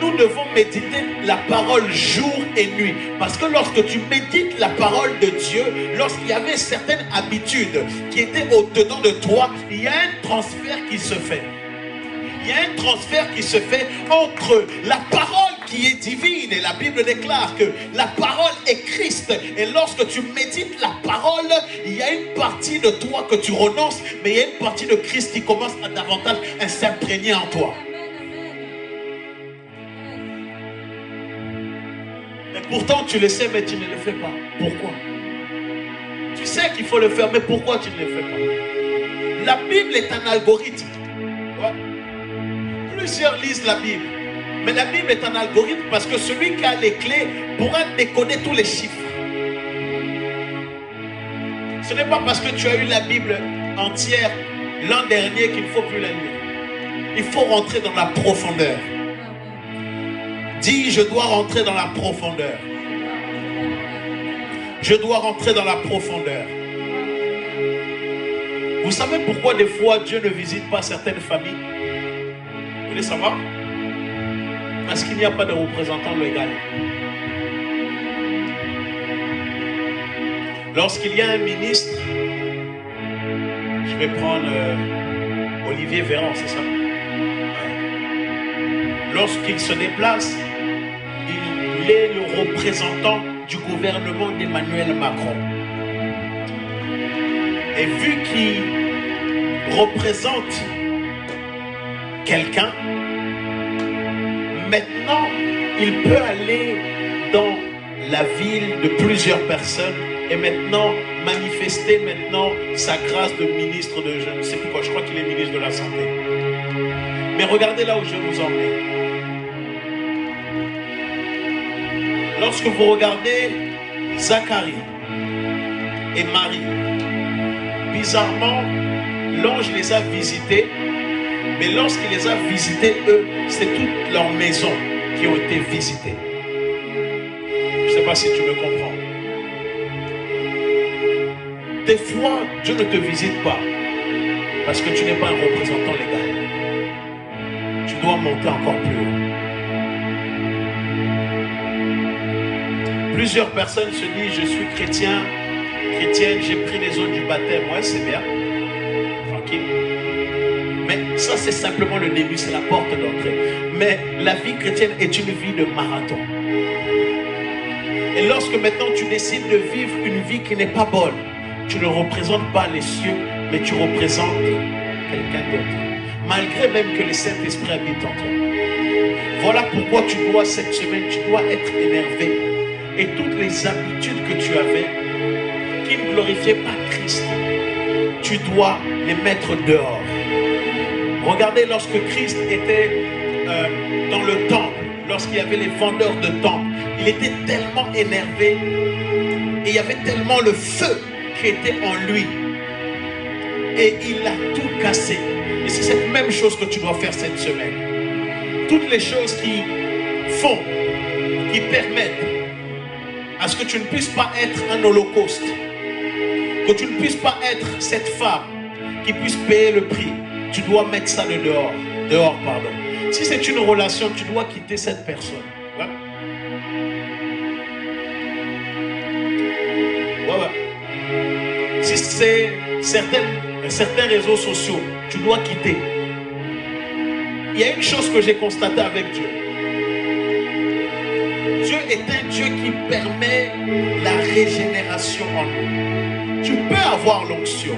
nous devons méditer la parole jour et nuit. Parce que lorsque tu médites la parole de Dieu, lorsqu'il y avait certaines habitudes qui étaient au-dedans de toi, il y a un transfert qui se fait. Il y a un transfert qui se fait entre la parole qui est divine, et la Bible déclare que la parole est Christ, et lorsque tu médites la parole, il y a une partie de toi que tu renonces, mais il y a une partie de Christ qui commence à davantage à s'imprégner en toi. Et pourtant tu le sais, mais tu ne le fais pas. Pourquoi? Tu sais qu'il faut le faire, mais pourquoi tu ne le fais pas? La Bible est un algorithme. Ouais. Plusieurs lisent la Bible, mais la Bible est un algorithme parce que celui qui a les clés pourra décoder tous les chiffres. Ce n'est pas parce que tu as eu la Bible entière l'an dernier qu'il ne faut plus la lire. Il faut rentrer dans la profondeur. Dis, je dois rentrer dans la profondeur. Je dois rentrer dans la profondeur. Vous savez pourquoi des fois Dieu ne visite pas certaines familles? Vous voulez savoir? Parce qu'il n'y a pas de représentant légal. Lorsqu'il y a un ministre, je vais prendre Olivier Véran, c'est ça? Lorsqu'il se déplace, il est le représentant du gouvernement d'Emmanuel Macron. Et vu qu'il représente quelqu'un, maintenant, il peut aller dans la ville de plusieurs personnes et maintenant manifester sa grâce de ministre de je ne sais plus quoi, je crois qu'il est ministre de la Santé. Mais regardez là où je vais vous emmener. Lorsque vous regardez Zacharie et Marie, bizarrement, l'ange les a visités, mais lorsqu'il les a visités, eux, c'est toute leur maison qui ont été visitées. Je ne sais pas si tu me comprends. Des fois, Dieu ne te visite pas parce que tu n'es pas un représentant légal. Tu dois monter encore plus haut. Plusieurs personnes se disent, je suis chrétienne, j'ai pris les eaux du baptême. Ouais, c'est bien. Tranquille. Mais ça, c'est simplement le début, c'est la porte d'entrée. Mais la vie chrétienne est une vie de marathon. Et lorsque maintenant tu décides de vivre une vie qui n'est pas bonne, tu ne représentes pas les cieux, mais tu représentes quelqu'un d'autre. Malgré même que le Saint-Esprit habite en toi. Voilà pourquoi tu dois, cette semaine, tu dois être énervé. Et toutes les habitudes que tu avais, qui ne glorifiaient pas Christ, tu dois les mettre dehors. Regardez, lorsque Christ était dans le temple, lorsqu'il y avait les vendeurs de temple, il était tellement énervé et il y avait tellement le feu qui était en lui. Et il a tout cassé. Et c'est cette même chose que tu dois faire cette semaine. Toutes les choses qui font, qui permettent à ce que tu ne puisses pas être un holocauste, que tu ne puisses pas être cette femme qui puisse payer le prix, tu dois mettre ça de dehors. Dehors, pardon. Si c'est une relation, tu dois quitter cette personne. Ouais. Si c'est certains réseaux sociaux, tu dois quitter. Il y a une chose que j'ai constatée avec Dieu. Dieu est un Dieu qui permet la régénération en nous. Tu peux avoir l'onction,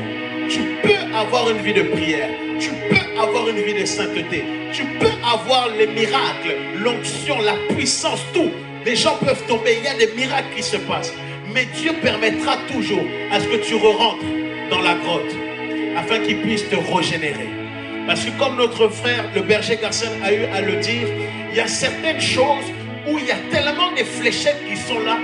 tu peux avoir une vie de prière, tu peux avoir une vie de sainteté, tu peux avoir les miracles, l'onction, la puissance, tout. Les gens peuvent tomber, il y a des miracles qui se passent. Mais Dieu permettra toujours à ce que tu rentres dans la grotte afin qu'il puisse te régénérer. Parce que comme notre frère, le berger Garcin, a eu à le dire, il y a certaines choses où il y a tellement de fléchettes qui sont là.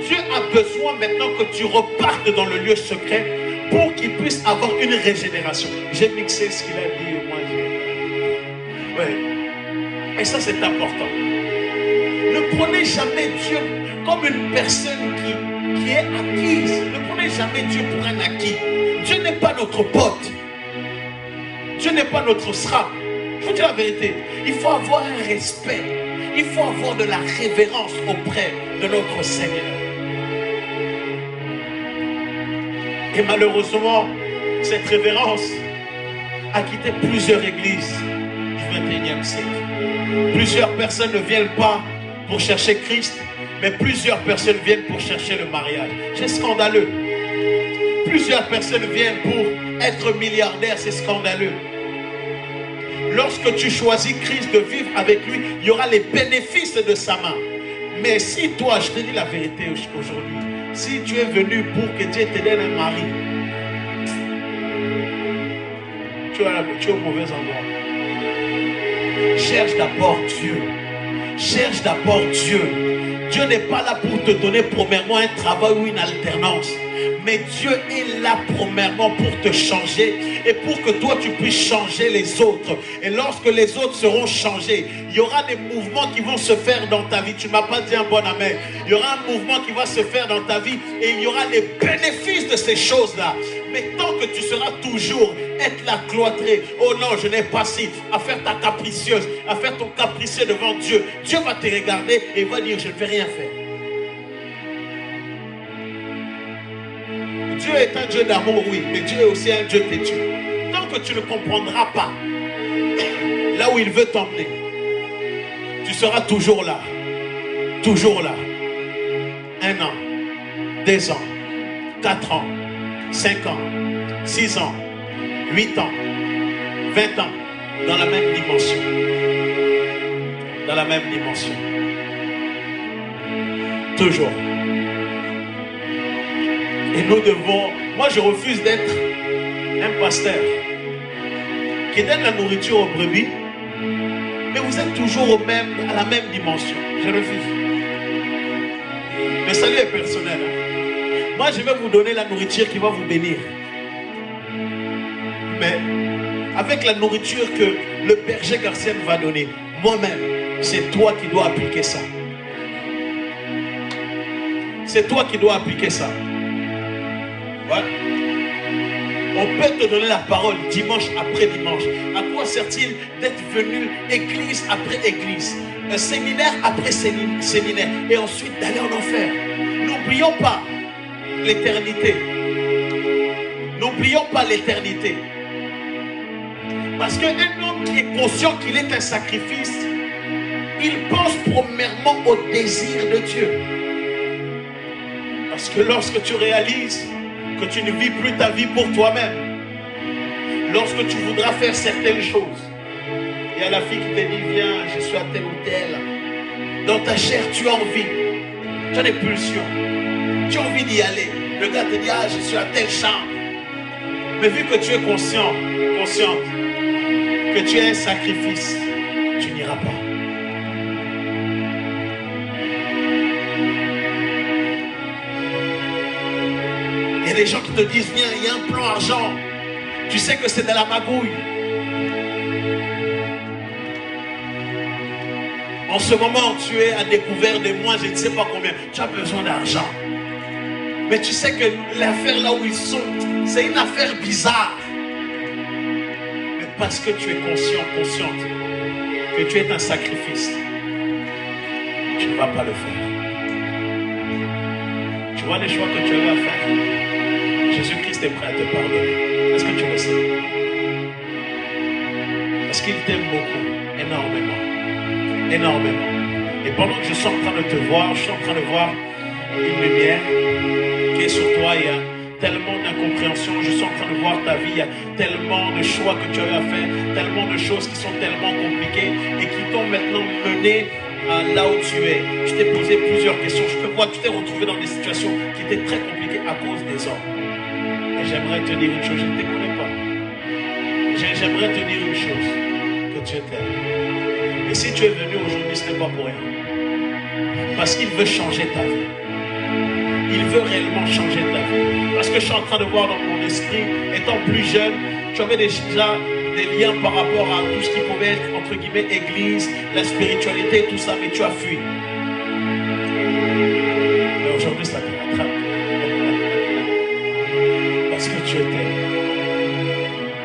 Dieu a besoin maintenant que tu repartes dans le lieu secret pour qu'il puisse avoir une régénération. J'ai mixé ce qu'il a dit, moi j'ai... Ouais. Et ça c'est important. Ne prenez jamais Dieu comme une personne qui est acquise. Ne prenez jamais Dieu pour un acquis. Dieu n'est pas notre pote. Dieu n'est pas notre SRAP. Je vous dis la vérité. Il faut avoir un respect. Il faut avoir de la révérence auprès de notre Seigneur. Et malheureusement, cette révérence a quitté plusieurs églises du 21e siècle. Plusieurs personnes ne viennent pas pour chercher Christ, mais plusieurs personnes viennent pour chercher le mariage. C'est scandaleux. Plusieurs personnes viennent pour être milliardaires, c'est scandaleux. Lorsque tu choisis Christ de vivre avec lui, il y aura les bénéfices de sa main. Mais si toi, je te dis la vérité aujourd'hui, si tu es venu pour que Dieu te donne un mari, tu es au mauvais endroit. Cherche d'abord Dieu. Cherche d'abord Dieu. Dieu n'est pas là pour te donner premièrement un travail ou une alternance. Mais Dieu est là premièrement pour te changer et pour que toi tu puisses changer les autres. Et lorsque les autres seront changés, il y aura des mouvements qui vont se faire dans ta vie. Tu ne m'as pas dit un bon amen. Il y aura un mouvement qui va se faire dans ta vie et il y aura les bénéfices de ces choses-là. Mais tant que tu seras toujours être là cloîtré, oh non, je n'ai pas si, à faire ta capricieuse, à faire ton capricieux devant Dieu, Dieu va te regarder et il va dire, je ne vais rien faire. Dieu est un Dieu d'amour, oui, mais Dieu est aussi un Dieu têtu. Tant que tu ne comprendras pas là où il veut t'emmener, tu seras toujours là. Toujours là. 1 an, 2 ans, 4 ans, 5 ans, 6 ans, 8 ans, 20 ans, dans la même dimension. Dans la même dimension. Toujours. Et nous devons... Moi, je refuse d'être un pasteur qui donne la nourriture aux brebis, mais vous êtes toujours à la même dimension. Je refuse. Le salut est personnel. Hein? Moi, je vais vous donner la nourriture qui va vous bénir. Mais avec la nourriture que le berger Garcia va donner, moi-même, c'est toi qui dois appliquer ça. C'est toi qui dois appliquer ça. Ouais. On peut te donner la parole dimanche après dimanche. À quoi sert-il d'être venu église après église, un séminaire après séminaire, et ensuite d'aller en enfer? N'oublions pas l'éternité. N'oublions pas l'éternité. Parce qu'un homme qui est conscient qu'il est un sacrifice, il pense premièrement au désir de Dieu. Parce que lorsque tu réalises que tu ne vis plus ta vie pour toi-même, lorsque tu voudras faire certaines choses, il y a la fille qui te dit, viens, je suis à tel ou tel. Dans ta chair, tu as envie, tu as des pulsions, tu as envie d'y aller. Le gars te dit, ah, je suis à telle chambre. Mais vu que tu es consciente que tu es un sacrifice, tu n'iras pas. Il y a des gens qui te disent, viens, il y a un plan argent. Tu sais que c'est de la magouille. En ce moment, tu es à découvert de moi, je ne sais pas combien. Tu as besoin d'argent. Mais tu sais que l'affaire là où ils sont, c'est une affaire bizarre. Mais parce que tu es consciente que tu es un sacrifice, tu ne vas pas le faire. Tu vois les choix que tu avais à faire? Jésus-Christ est prêt à te pardonner. Est-ce que tu le sais? Parce qu'il t'aime beaucoup, énormément. Énormément. Et pendant que je suis en train de te voir, je suis en train de voir une lumière qui est sur toi. Il y a tellement d'incompréhension. Je suis en train de voir ta vie. Il y a tellement de choix que tu avais à faire, tellement de choses qui sont tellement compliquées et qui t'ont maintenant mené là où tu es. Je t'ai posé plusieurs questions. Je te vois, tu t'es retrouvé dans des situations qui étaient très compliquées à cause des hommes. Et j'aimerais te dire une chose, je ne te connais pas. J'aimerais te dire une chose, que Dieu t'aime. Et si tu es venu aujourd'hui, ce n'est pas pour rien. Parce qu'il veut changer ta vie. Il veut réellement changer ta vie. Parce que je suis en train de voir dans mon esprit, étant plus jeune, tu avais déjà des liens par rapport à tout ce qui pouvait être, entre guillemets, église, la spiritualité, tout ça, mais tu as fui. Mais aujourd'hui, ça te rattrape. Parce que Dieu t'aime.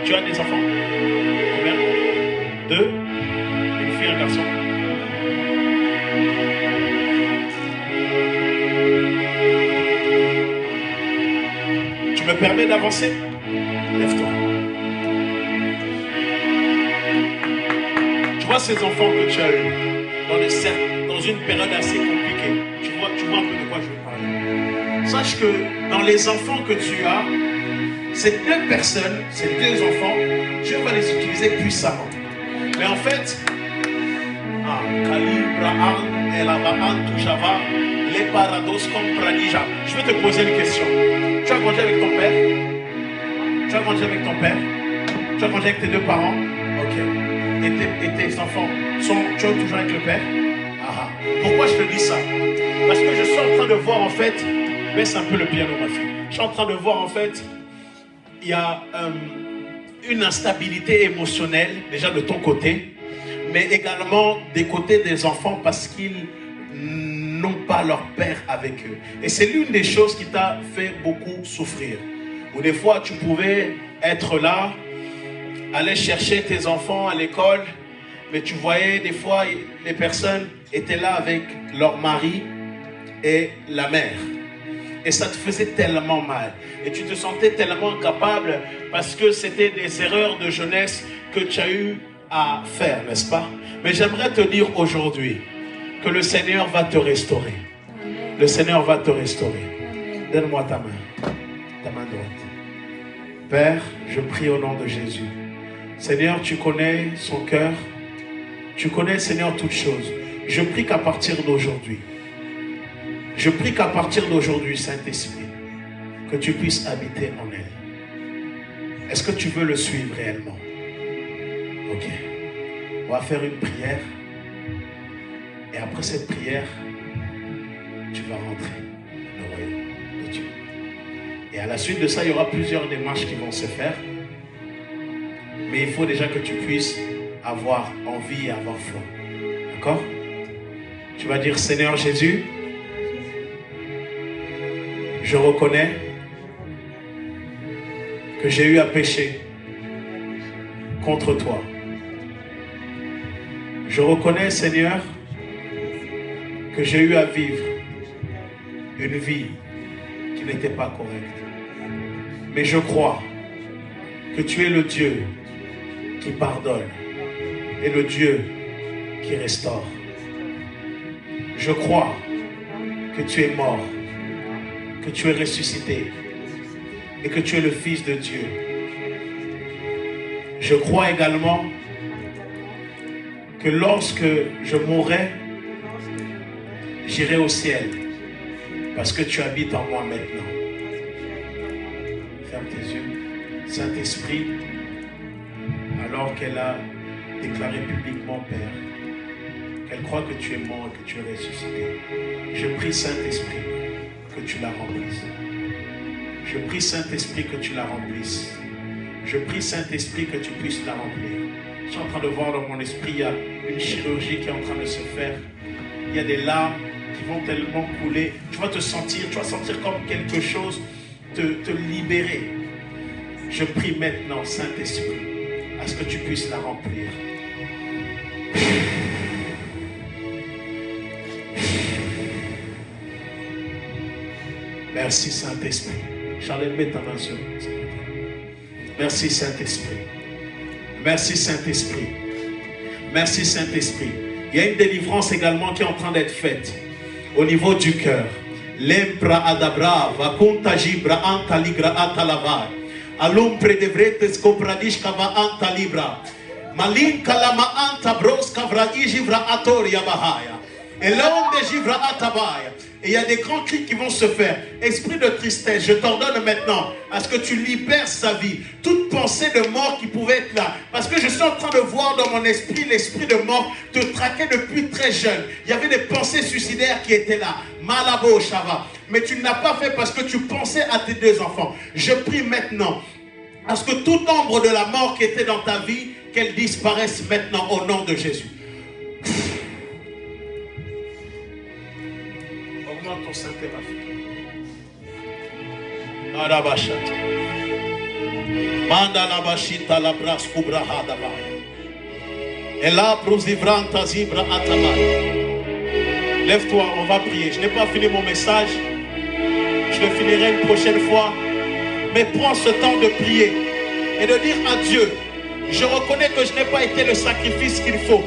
Tu as des enfants? Combien? 2? Une fille, un garçon? Tu me permets d'avancer? Lève-toi. Tu vois ces enfants que tu as eus dans une période assez compliquée. Tu vois un peu de quoi je veux parler. Sache que dans les enfants que tu as, ces deux personnes, ces deux enfants, Dieu va les utiliser puissamment. Mais en fait, je vais te poser une question. Tu as grandi avec ton père? Tu as grandi avec ton père? Tu as grandi avec tes deux parents? Ok. Et tes enfants tu es toujours avec le père? Pourquoi je te dis ça? Parce que je suis en train de voir en fait, baisse un peu le piano ma fille. je suis en train de voir en fait, il y a une instabilité émotionnelle, déjà de ton côté, mais également des côtés des enfants parce qu'ils n'ont pas leur père avec eux. Et c'est l'une des choses qui t'a fait beaucoup souffrir. Ou des fois, tu pouvais être là, aller chercher tes enfants à l'école, mais tu voyais des fois, les personnes étaient là avec leur mari et la mère. Et ça te faisait tellement mal. Et tu te sentais tellement incapable parce que c'était des erreurs de jeunesse que tu as eu à faire, n'est-ce pas? Mais j'aimerais te dire aujourd'hui que le Seigneur va te restaurer. Le Seigneur va te restaurer. Donne-moi ta main droite. Père, je prie au nom de Jésus. Seigneur, tu connais son cœur. Tu connais, Seigneur, toutes choses. Je prie qu'à partir d'aujourd'hui, Saint-Esprit, que tu puisses habiter en elle. Est-ce que tu veux le suivre réellement? Ok. On va faire une prière. Et après cette prière, tu vas rentrer dans le royaume de Dieu. Et à la suite de ça, il y aura plusieurs démarches qui vont se faire. Mais il faut déjà que tu puisses avoir envie et avoir foi. D'accord? Tu vas dire, Seigneur Jésus, je reconnais que j'ai eu à pécher contre toi. Je reconnais, Seigneur, que j'ai eu à vivre une vie qui n'était pas correcte. Mais je crois que tu es le Dieu qui pardonne et le Dieu qui restaure. Je crois que tu es mort, que tu es ressuscité et que tu es le Fils de Dieu. Je crois également que lorsque je mourrai, j'irai au ciel parce que tu habites en moi maintenant. Ferme tes yeux. Saint-Esprit, alors qu'elle a déclaré publiquement Père, qu'elle croit que tu es mort et que tu es ressuscité, je prie Saint-Esprit que tu la remplisses. Je prie Saint-Esprit que tu la remplisses. Je prie Saint-Esprit que tu puisses la remplir. Je suis en train de voir dans mon esprit, il y a une chirurgie qui est en train de se faire. Il y a des larmes qui vont tellement couler. Tu vas sentir comme quelque chose te libérer. Je prie maintenant, Saint-Esprit, à ce que tu puisses la remplir. Merci Saint-Esprit. Charles, mets ta main sur moi. Merci Saint-Esprit. Merci Saint-Esprit. Merci Saint-Esprit. Il y a une délivrance également qui est en train d'être faite au niveau du cœur. Lempra adabra, vakunta jibra anta ligra atalava. Alumpre de vretes compradish kava anta libra. Malin kalama anta bros kavra ijivra atoria bahaya. Et l'homme de jivra atabaya. Et il y a des grands cris qui vont se faire. Esprit de tristesse, je t'ordonne maintenant à ce que tu libères sa vie. Toute pensée de mort qui pouvait être là. Parce que je suis en train de voir dans mon esprit l'esprit de mort te traquer depuis très jeune. Il y avait des pensées suicidaires qui étaient là. Malabo Shava. Mais tu ne l'as pas fait parce que tu pensais à tes deux enfants. Je prie maintenant à ce que toute ombre de la mort qui était dans ta vie, qu'elle disparaisse maintenant au nom de Jésus. Ton Saint-Théraphique. Arabashata. Manda la bashita la bras kubraha davaya. Et là, proslivranta zibra atamaya. Lève-toi, on va prier. Je n'ai pas fini mon message. Je le finirai une prochaine fois. Mais prends ce temps de prier et de dire à Dieu, je reconnais que je n'ai pas été le sacrifice qu'il faut.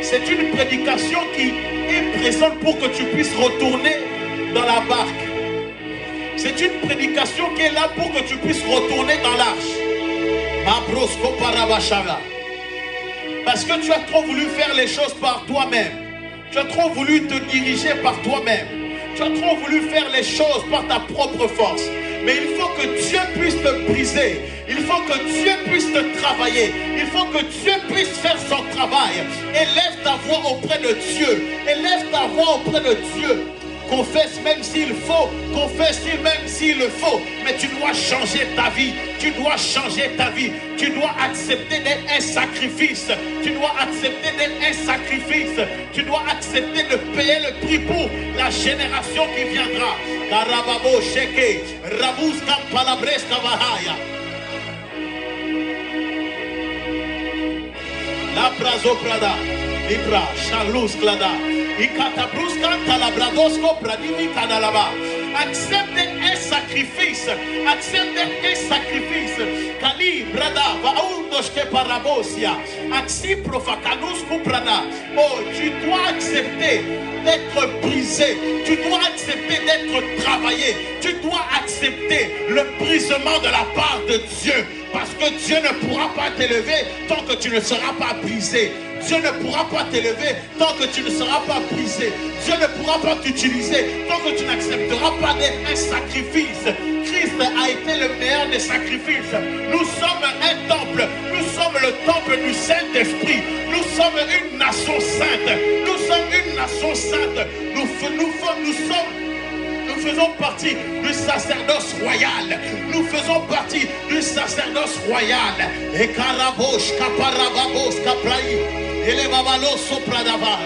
C'est une prédication qui est présente pour que tu puisses retourner dans la barque. C'est une prédication qui est là pour que tu puisses retourner dans l'arche. Parce que tu as trop voulu faire les choses par toi-même. Tu as trop voulu te diriger par toi-même. Tu as trop voulu faire les choses par ta propre force. Mais il faut que Dieu puisse te briser. Il faut que Dieu puisse te travailler. Il faut que Dieu puisse faire son travail. Élève ta voix auprès de Dieu. Élève ta voix auprès de Dieu. Confesse même s'il faut. Confesse même s'il le faut. Mais tu dois changer ta vie. Tu dois changer ta vie. Tu dois accepter d'être un sacrifice. Tu dois accepter d'être un sacrifice. Tu dois accepter de payer le prix pour la génération qui viendra. Karababo Sheke, Rabous Kampalabres Kavahaya. La Prazo Prada, Libra, Charlus Klada, Ikatabrus Kantalabradosko Pradimi Kadalaba. Accepte un sacrifice. Accepte un sacrifice. Kali Brada, Vaundoshke Parabosia, Axi Profakanus Kuprada. Oh, tu dois accepter d'être brisé. Tu dois accepter d'être travaillé. Tu dois accepter le brisement de la part de Dieu. Parce que Dieu ne pourra pas t'élever tant que tu ne seras pas brisé. Dieu ne pourra pas t'élever tant que tu ne seras pas brisé. Dieu ne pourra pas t'utiliser tant que tu n'accepteras pas d'être un sacrifice. Christ a été le meilleur des sacrifices. Nous sommes un temple. Nous sommes le temple du Saint-Esprit. Nous sommes une nation sainte. Nous sommes une nation sainte. Nous faisons partie du sacerdoce royal. Nous faisons partie du sacerdoce royal. Et Karabosh, Kaparababos, Kapraï, et les Babalos Sopradavaya.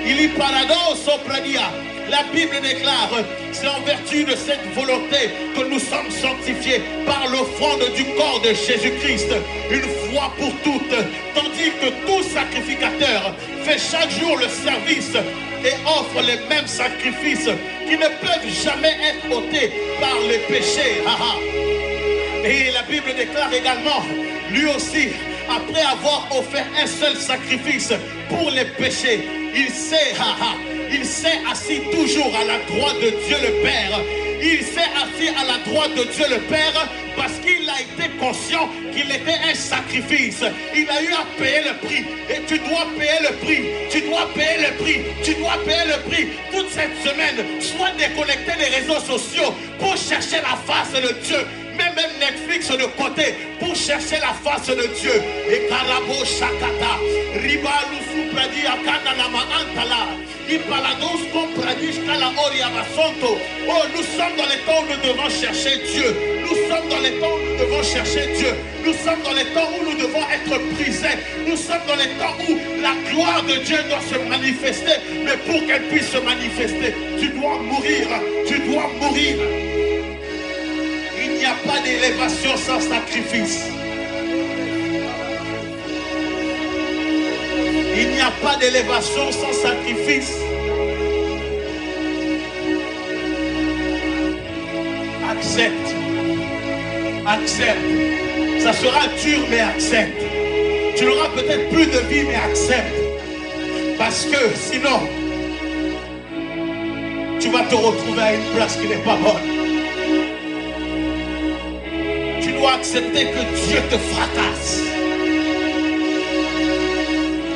Il y parado Sopradia. La Bible déclare, c'est en vertu de cette volonté que nous sommes sanctifiés par l'offrande du corps de Jésus-Christ, une fois pour toutes, tandis que tout sacrificateur fait chaque jour le service et offre les mêmes sacrifices qui ne peuvent jamais être ôtés par les péchés. Et la Bible déclare également, lui aussi, après avoir offert un seul sacrifice pour les péchés, il s'est assis toujours à la droite de Dieu le Père. Il s'est assis à la droite de Dieu le Père parce qu'il a été conscient qu'il était un sacrifice. Il a eu à payer le prix. Et tu dois payer le prix. Tu dois payer le prix. Tu dois payer le prix. Toute cette semaine, sois déconnecté des réseaux sociaux pour chercher la face de Dieu. Même Netflix de côté pour chercher la face de Dieu. Et Karabo Shakata, Ribalu Supradi Akana Lama Antala, Ipalados Compradish Kala Oria Vasonto. Oh, nous sommes dans les temps où nous devons chercher Dieu. Nous sommes dans les temps où nous devons chercher Dieu. Nous sommes dans les temps où nous devons être brisés. Nous sommes dans les temps où la gloire de Dieu doit se manifester. Mais pour qu'elle puisse se manifester, tu dois mourir. Tu dois mourir. Il n'y a pas d'élévation sans sacrifice. Il n'y a pas d'élévation sans sacrifice. Accepte. Accepte. Ça sera dur, mais accepte. Tu n'auras peut-être plus de vie, mais accepte. Parce que sinon, tu vas te retrouver à une place qui n'est pas bonne. Tu dois accepter que Dieu te fracasse.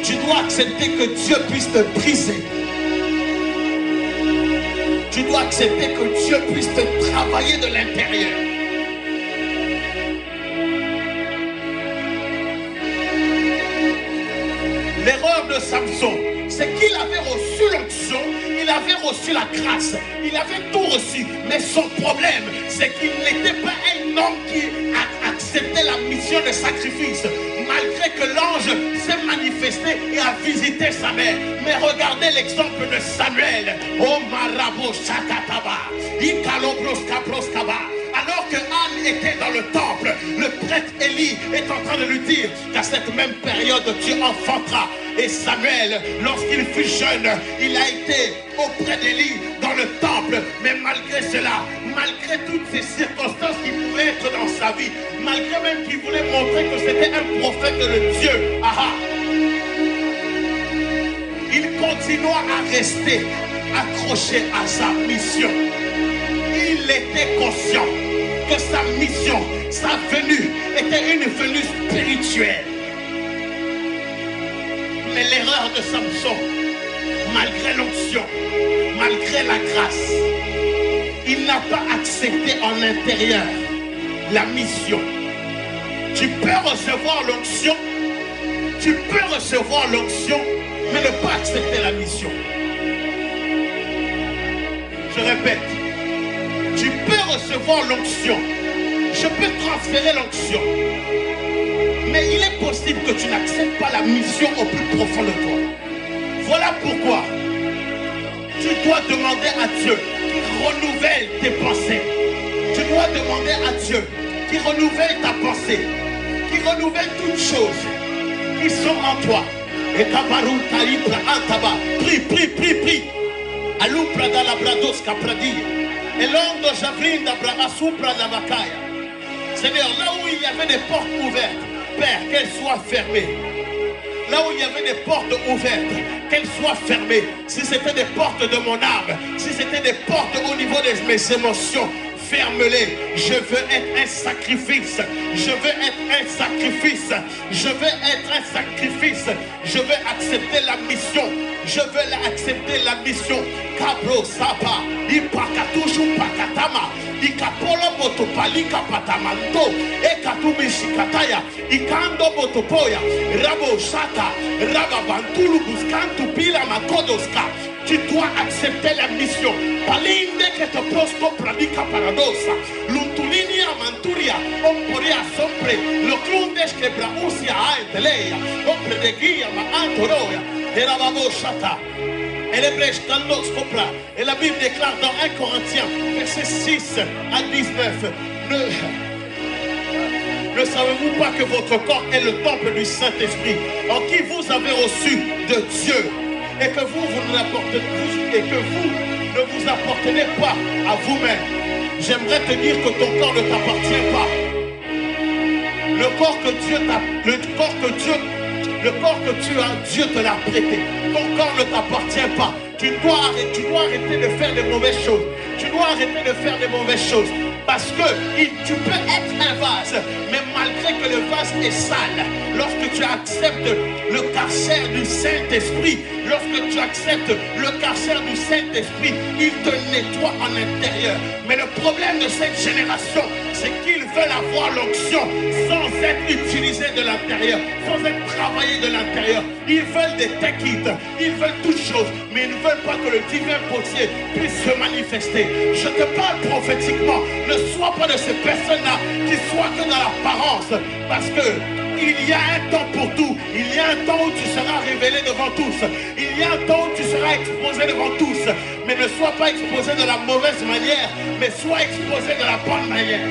Tu dois accepter que Dieu puisse te briser. Tu dois accepter que Dieu puisse te travailler de l'intérieur. L'erreur de Samson, c'est qu'il avait reçu l'onction, il avait reçu la grâce, il avait tout reçu. Mais son problème, c'est qu'il n'était pas un homme qui a accepté la mission de sacrifice. Malgré que l'ange s'est manifesté et a visité sa mère. Mais regardez l'exemple de Samuel. Oh Marabo Shakataba, Ikalobros Kaproskaba. Alors que Anne était dans le temple, le prêtre Élie est en train de lui dire qu'à cette même période tu enfanteras. Et Samuel, lorsqu'il fut jeune, il a été auprès d'Élie dans le temple. Mais malgré cela, malgré toutes ces circonstances qui pouvaient être dans sa vie, malgré même qu'il voulait montrer que c'était un prophète de Dieu, il continua à rester accroché à sa mission. Il était conscient que sa mission, sa venue, était une venue spirituelle. Mais l'erreur de Samson, malgré l'onction, malgré la grâce, il n'a pas accepté en intérieur la mission. Tu peux recevoir l'onction, mais ne pas accepter la mission. je répète, tu peux recevoir l'onction. Je peux transférer l'onction. Mais il est possible que tu n'acceptes pas la mission au plus profond de toi. Voilà pourquoi tu dois demander à Dieu qui renouvelle tes pensées. Tu dois demander à Dieu qui renouvelle ta pensée, qui renouvelle toutes choses qui sont en toi. Et Kabarou Taïbra Antaba, prie, prie, prie, prie. Alupra da la brados capradi. Et l'onde javrin d'Abraham soupra la vakaya. Seigneur, là où il y avait des portes ouvertes, Père, qu'elles soient fermées. Là où il y avait des portes ouvertes, qu'elles soient fermées. Si c'était des portes de mon âme, si c'était des portes au niveau de mes émotions, ferme-les. Je veux être un sacrifice. Je veux être un sacrifice. Je veux être un sacrifice. Je veux accepter la mission. Je veux accepter la mission. Kabro Sapa, Ipakatushu Pakatama, Ikapolo Botopali Kapatamanto, Ekatumi Shikataya, Ikando Botopoya, Rabo Shata, Rababantulu Buskantu Pila Makodoska. Tu dois accepter la mission. Palinde que te prosco pradika paradosa. Luntulini amanturia, omporia sopre, lo clundes que brausia aeteleia, opre de guia ma antoroia, et rababo Shata. Et la Bible déclare dans 1 Corinthiens, verset 6 à 19, ne savez-vous pas que votre corps est le temple du Saint-Esprit, en qui vous avez reçu de Dieu, et que vous ne vous appartenez pas à vous-même. J'aimerais te dire que ton corps ne t'appartient pas. Le corps que tu as, Dieu te l'a prêté. Ton corps ne t'appartient pas. Tu dois arrêter de faire des mauvaises choses. Tu dois arrêter de faire des mauvaises choses. Parce que tu peux être un vase, mais malgré que le vase est sale, lorsque tu acceptes le carcère du Saint-Esprit, il te nettoie en intérieur. Mais le problème de cette génération, c'est qu'ils veulent avoir l'onction sans être utilisés de l'intérieur, sans être travaillés de l'intérieur. Ils veulent des techites, ils veulent toutes choses, mais ils ne veulent pas que le divin potier puisse se manifester. Je te parle prophétiquement, ne sois pas de ces personnes-là qui soient que dans l'apparence, parce que il y a un temps pour tout. Il y a un temps où tu seras révélé devant tous. Il y a un temps où tu seras exposé devant tous. Mais ne sois pas exposé de la mauvaise manière, mais sois exposé de la bonne manière.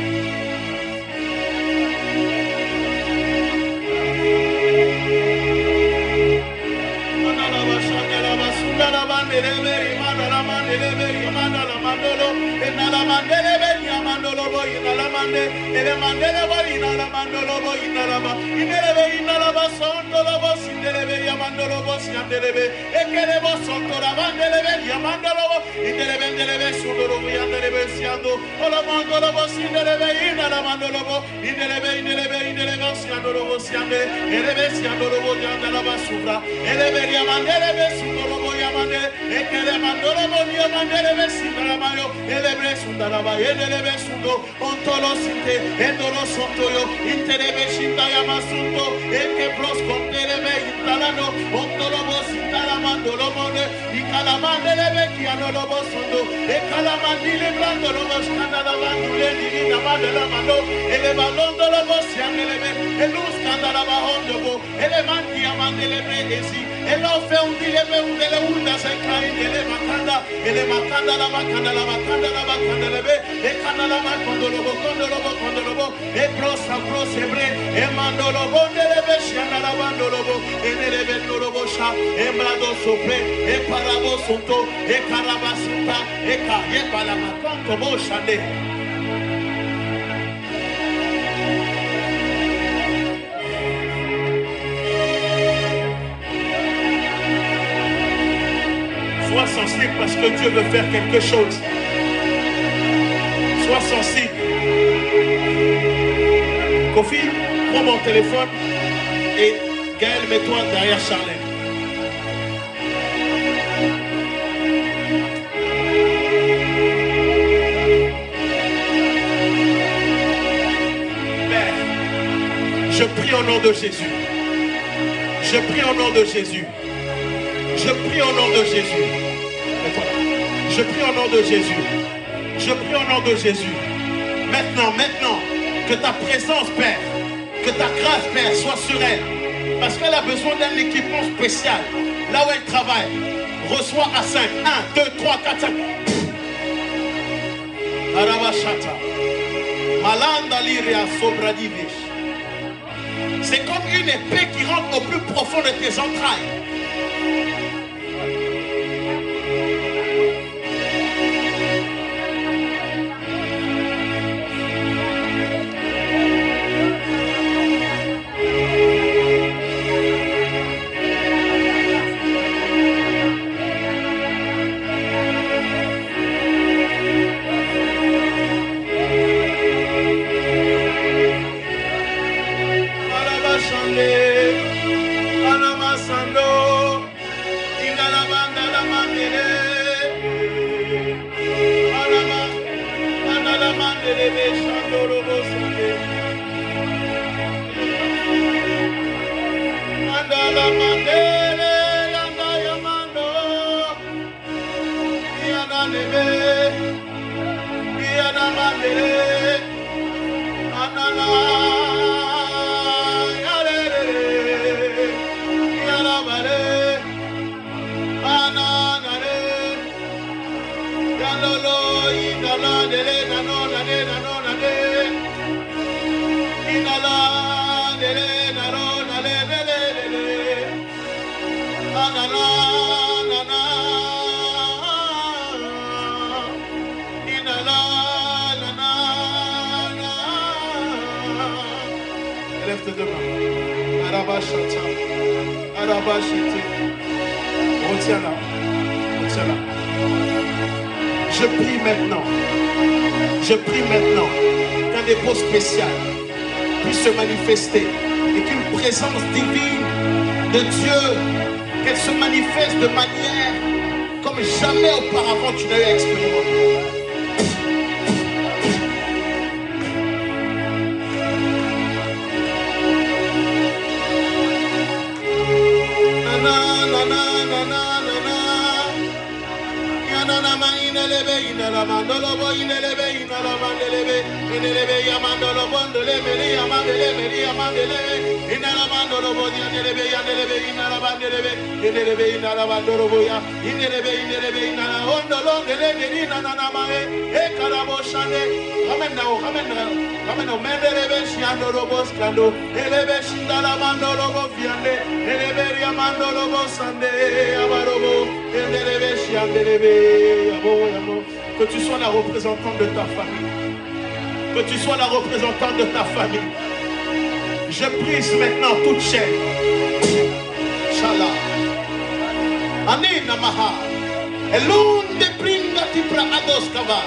Sois sensible parce que Dieu veut faire quelque chose. Sois sensible. Kofi, prends mon téléphone et Gaël, mets-toi derrière Charlène. Père, je prie au nom de Jésus. Je prie au nom de Jésus. Je prie au nom de Jésus. Je prie au nom de Jésus. Je prie au nom de Jésus. Maintenant, que ta présence, Père, que ta grâce, Père, soit sur elle. Parce qu'elle a besoin d'un équipement spécial. Là où elle travaille, reçois à 5. 1, 2, 3, 4, 5. Arabashata. Malanda liria sobradivish. C'est comme une épée qui rentre au plus profond de tes entrailles. Lève tes deux mains. Arabashata. Arabashite. Retiens-la. Retiens-la. Je prie maintenant qu'un dépôt spécial puisse se manifester et qu'une présence divine de Dieu, qu'elle se manifeste de manière comme jamais auparavant tu n'as eu expérimenté. Que tu sois la représentante de ta famille. Que tu sois la représentante de ta famille. Je brise maintenant toute chaîne. Shala. Ani namaha. Elun de pringa tipra ados kava.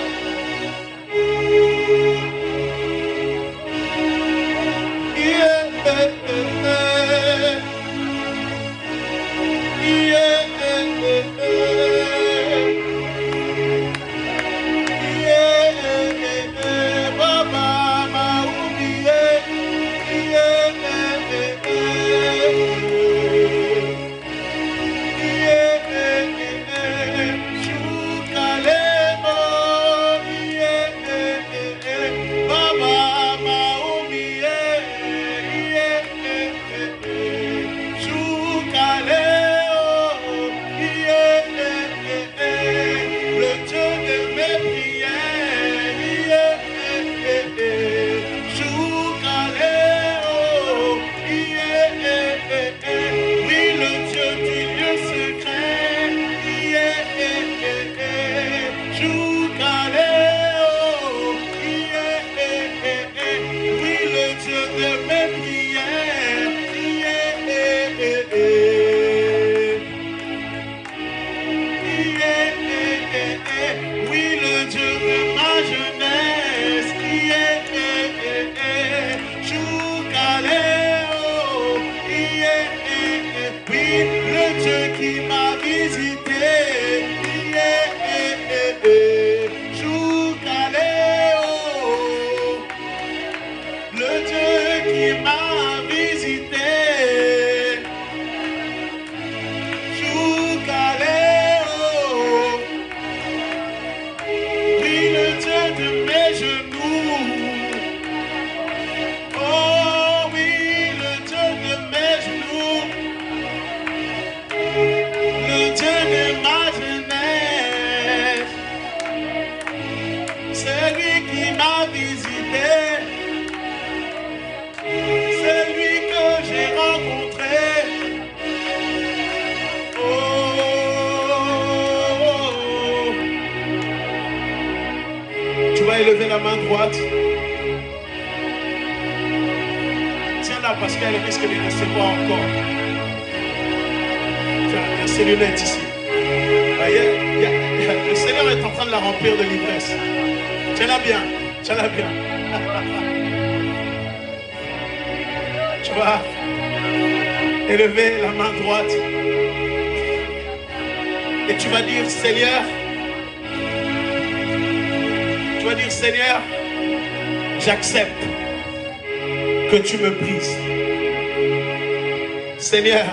à élever la main droite. Tiens-la parce qu'elle risque de recevoir encore. Tiens, il y a ses lunettes ici. Le Seigneur est en train de la remplir de l'ivresse. Tiens-la bien. Tiens-la bien. Tu vas élever la main droite. Et tu vas dire, Seigneur, j'accepte que tu me brises. Seigneur,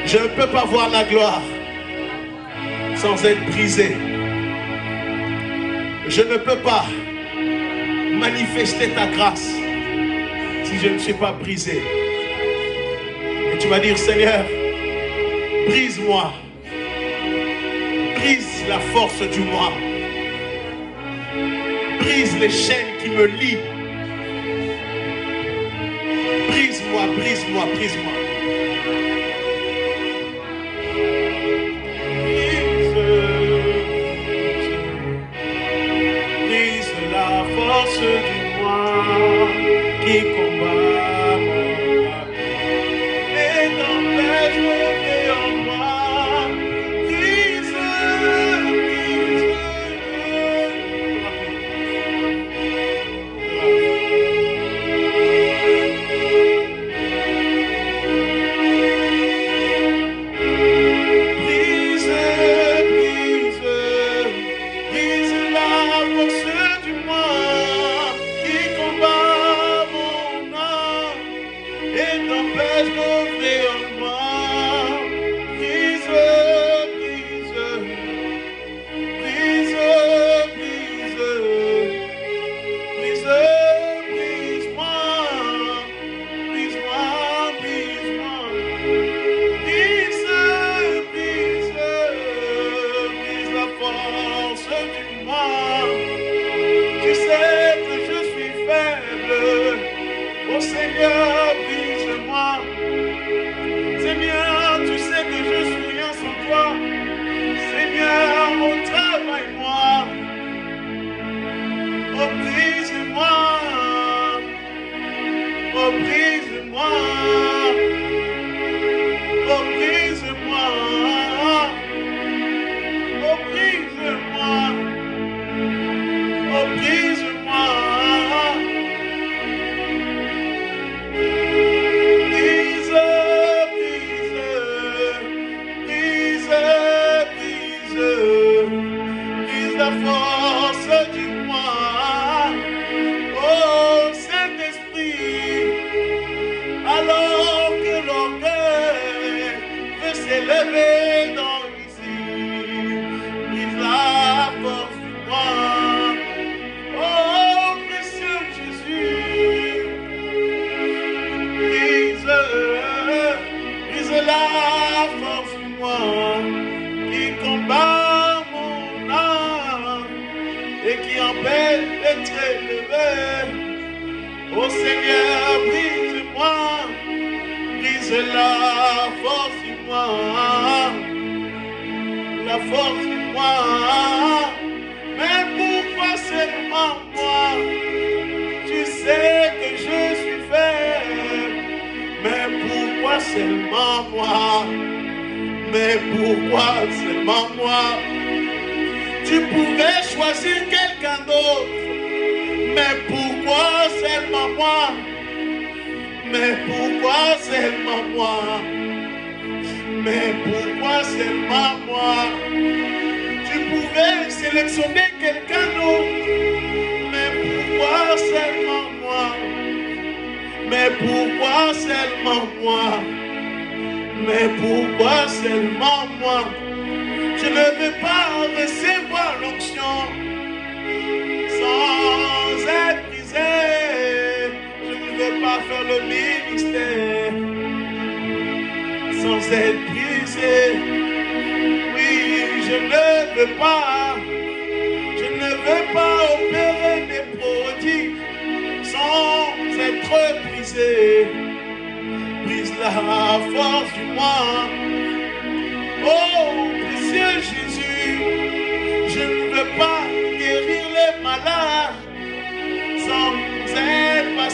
je ne peux pas voir la gloire sans être brisé. Je ne peux pas manifester ta grâce si je ne suis pas brisé. Et tu vas dire, Seigneur, brise-moi. Brise la force du moi. Brise les chaînes qui me lient. Brise-moi, brise-moi, brise-moi. Brise la force du moi qui combat mon âme. Et t'empêche en moi. Brise, brise.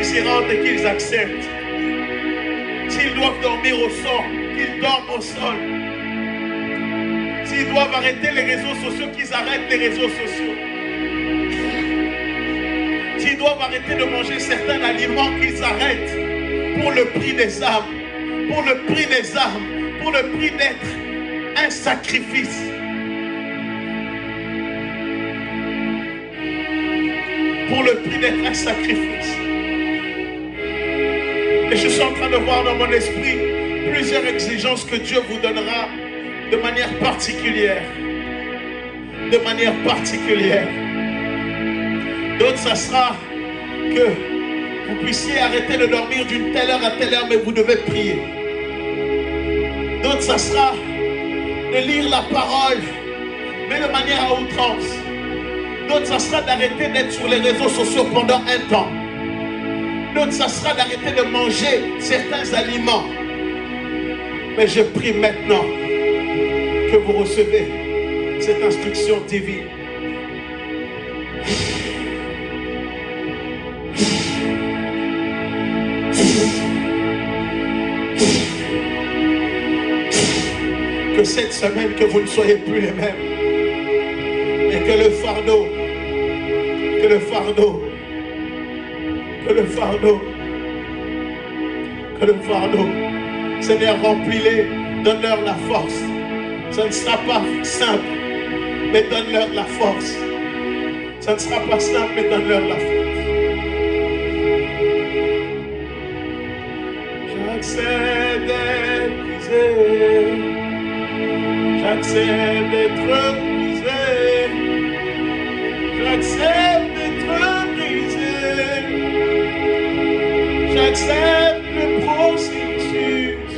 qu'ils y rentrent et qu'ils acceptent. S'ils doivent dormir au sol, qu'ils dorment au sol. S'ils doivent arrêter les réseaux sociaux, qu'ils arrêtent les réseaux sociaux. S'ils doivent arrêter de manger certains aliments, qu'ils arrêtent pour le prix des âmes. Pour le prix des âmes. Pour le prix d'être un sacrifice. Pour le prix d'être un sacrifice. Et je suis en train de voir dans mon esprit plusieurs exigences que Dieu vous donnera de manière particulière. De manière particulière. D'autres, ça sera que vous puissiez arrêter de dormir d'une telle heure à telle heure, mais vous devez prier. D'autres, ça sera de lire la parole, mais de manière à outrance. D'autres, ça sera d'arrêter d'être sur les réseaux sociaux pendant un temps. D'autres, ça sera d'arrêter de manger certains aliments. Mais je prie maintenant que vous recevez cette instruction divine. Que cette semaine, que vous ne soyez plus les mêmes. Mais que le fardeau, Seigneur, remplis-les, donne-leur la force. Ça ne sera pas simple, mais donne-leur la force. Ça ne sera pas simple, mais donne-leur la force. J'accepte d'être brisé. J'accepte d'être brisé. J'accepte d'être brisé. J'accepte le processus.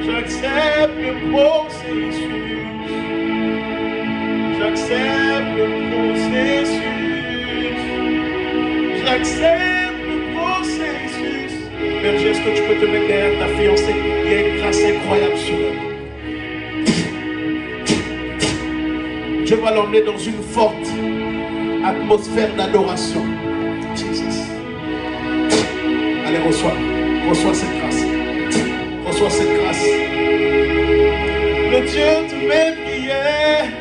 J'accepte le processus. J'accepte le processus. J'accepte le processus. Berger, est-ce que tu peux te mettre derrière ta fiancée? Il y a une grâce incroyable sur elle. Dieu va l'emmener dans une forte atmosphère d'adoration. Jesus. Allez, reçois cette grâce. Reçois cette grâce. Le Dieu de mes prières.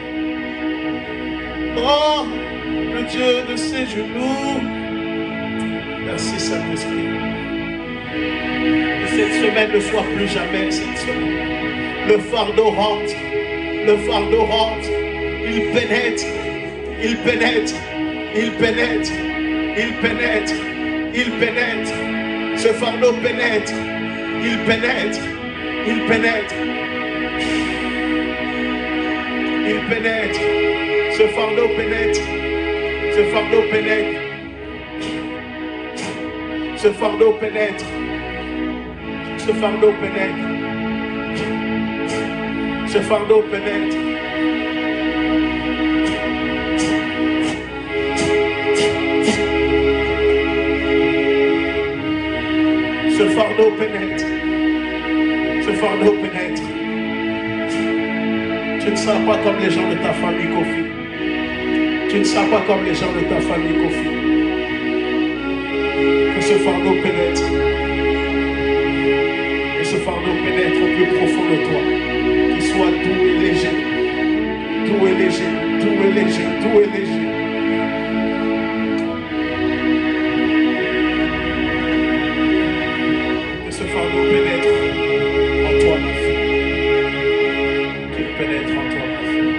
Oh, le Dieu de ses genoux. Merci Saint-Esprit. Que cette semaine ne soit plus jamais cette semaine. Le fardeau rentre. Le fardeau rentre. Il pénètre. Il pénètre. Il pénètre. Il pénètre. Il pénètre. Ce fardeau pénètre. Il pénètre. Il pénètre. Il pénètre. Ce fardeau pénètre. Ce fardeau pénètre. Ce fardeau pénètre. Ce fardeau pénètre. Ce fardeau pénètre. Ce fardeau pénètre. Ce fardeau pénètre. Tu ne seras pas comme les gens de ta famille, Kofi. Tu ne seras pas comme les gens de ta famille, Kofi. Que ce fardeau pénètre. Que ce fardeau pénètre au plus profond de toi. Qu'il soit doux et léger. Doux et léger. Doux et léger. Doux et léger. Que ce fardeau pénètre en toi, ma fille. Qu'il pénètre en toi, ma fille.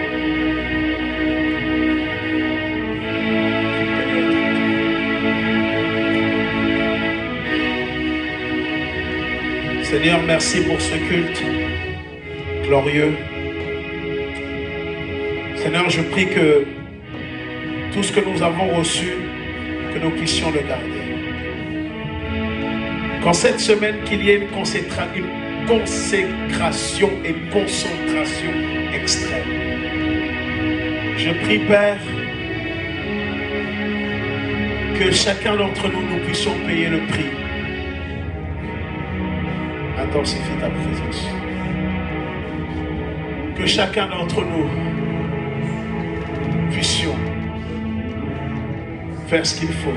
Seigneur, merci pour ce culte glorieux. Seigneur, je prie que tout ce que nous avons reçu, que nous puissions le garder. Qu'en cette semaine, qu'il y ait une consécration et une concentration extrême. Je prie, Père, que chacun d'entre nous, nous puissions payer le prix. Intensifie ta présence. Que chacun d'entre nous puissions faire ce qu'il faut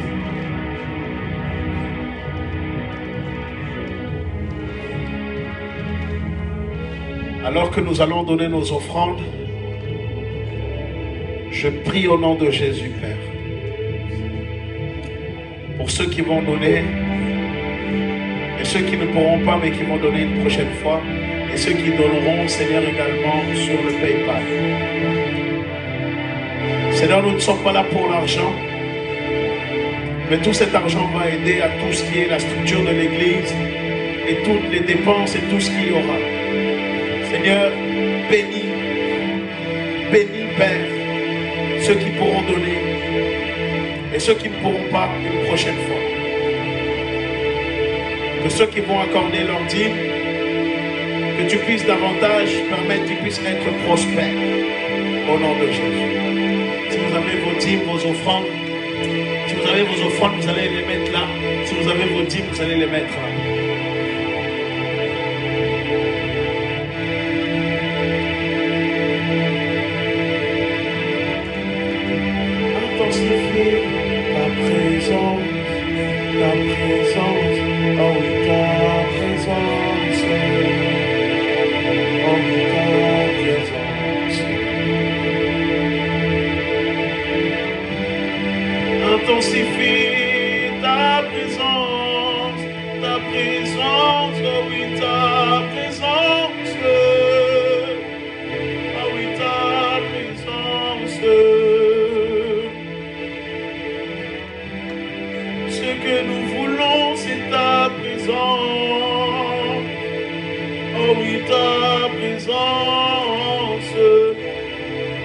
Alors que nous allons donner nos offrandes, je prie au nom de Jésus, Père, pour ceux qui vont donner, et ceux qui ne pourront pas, mais qui vont donner une prochaine fois, et ceux qui donneront, Seigneur, également sur le PayPal. Seigneur, nous ne sommes pas là pour l'argent, mais tout cet argent va aider à tout ce qui est la structure de l'Église, et toutes les dépenses et tout ce qu'il y aura. Seigneur, bénis, Père, ceux qui pourront donner et ceux qui ne pourront pas une prochaine fois. Que ceux qui vont accorder leur dîme, que tu puisses davantage permettre qu'ils puissent être prospères au nom de Jésus. Si vous avez vos dîmes, vos offrandes, si vous avez vos offrandes, vous allez les mettre là. Si vous avez vos dîmes, vous allez les mettre là. Ta présence, oh oui, ta présence, oh oui, ta présence. Intensifie ta présence, oh oui, ta présence, oh oui, ta présence. Ce que nous voulons, c'est ta présence. Oh oui, ta présence.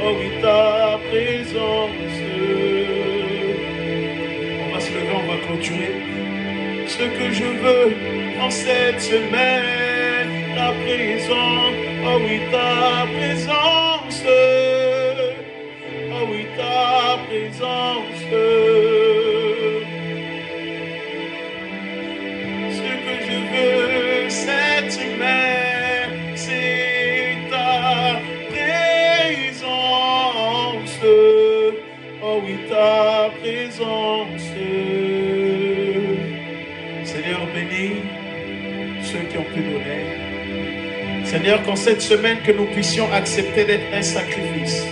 Oh oui, ta présence. On va se lever, on va clôturer. Ce que je veux en cette semaine, ta présence. Oh oui, ta présence. Oh oui, ta présence. Cette semaine, c'est ta présence. Oh oui, ta présence. Seigneur, bénis ceux qui ont pu donner. Seigneur, qu'en cette semaine, que nous puissions accepter d'être un sacrifice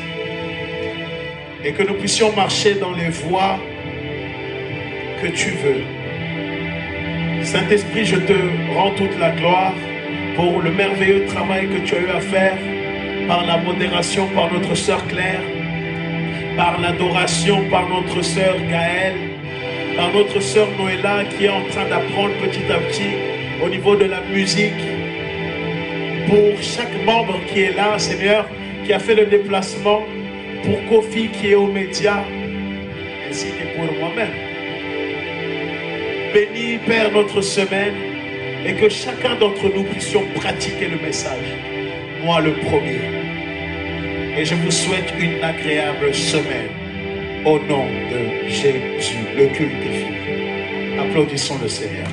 et que nous puissions marcher dans les voies que tu veux. Saint-Esprit, je te rends toute la gloire pour le merveilleux travail que tu as eu à faire par la modération, par notre sœur Claire, par l'adoration, par notre sœur Gaëlle, par notre sœur Noëlla qui est en train d'apprendre petit à petit au niveau de la musique. Pour chaque membre qui est là, Seigneur, qui a fait le déplacement, pour Kofi qui est aux médias, ainsi que pour moi-même. Bénis, Père, notre semaine et que chacun d'entre nous puissions pratiquer le message. Moi, le premier. Et je vous souhaite une agréable semaine. Au nom de Jésus, le culte est fini. Applaudissons le Seigneur.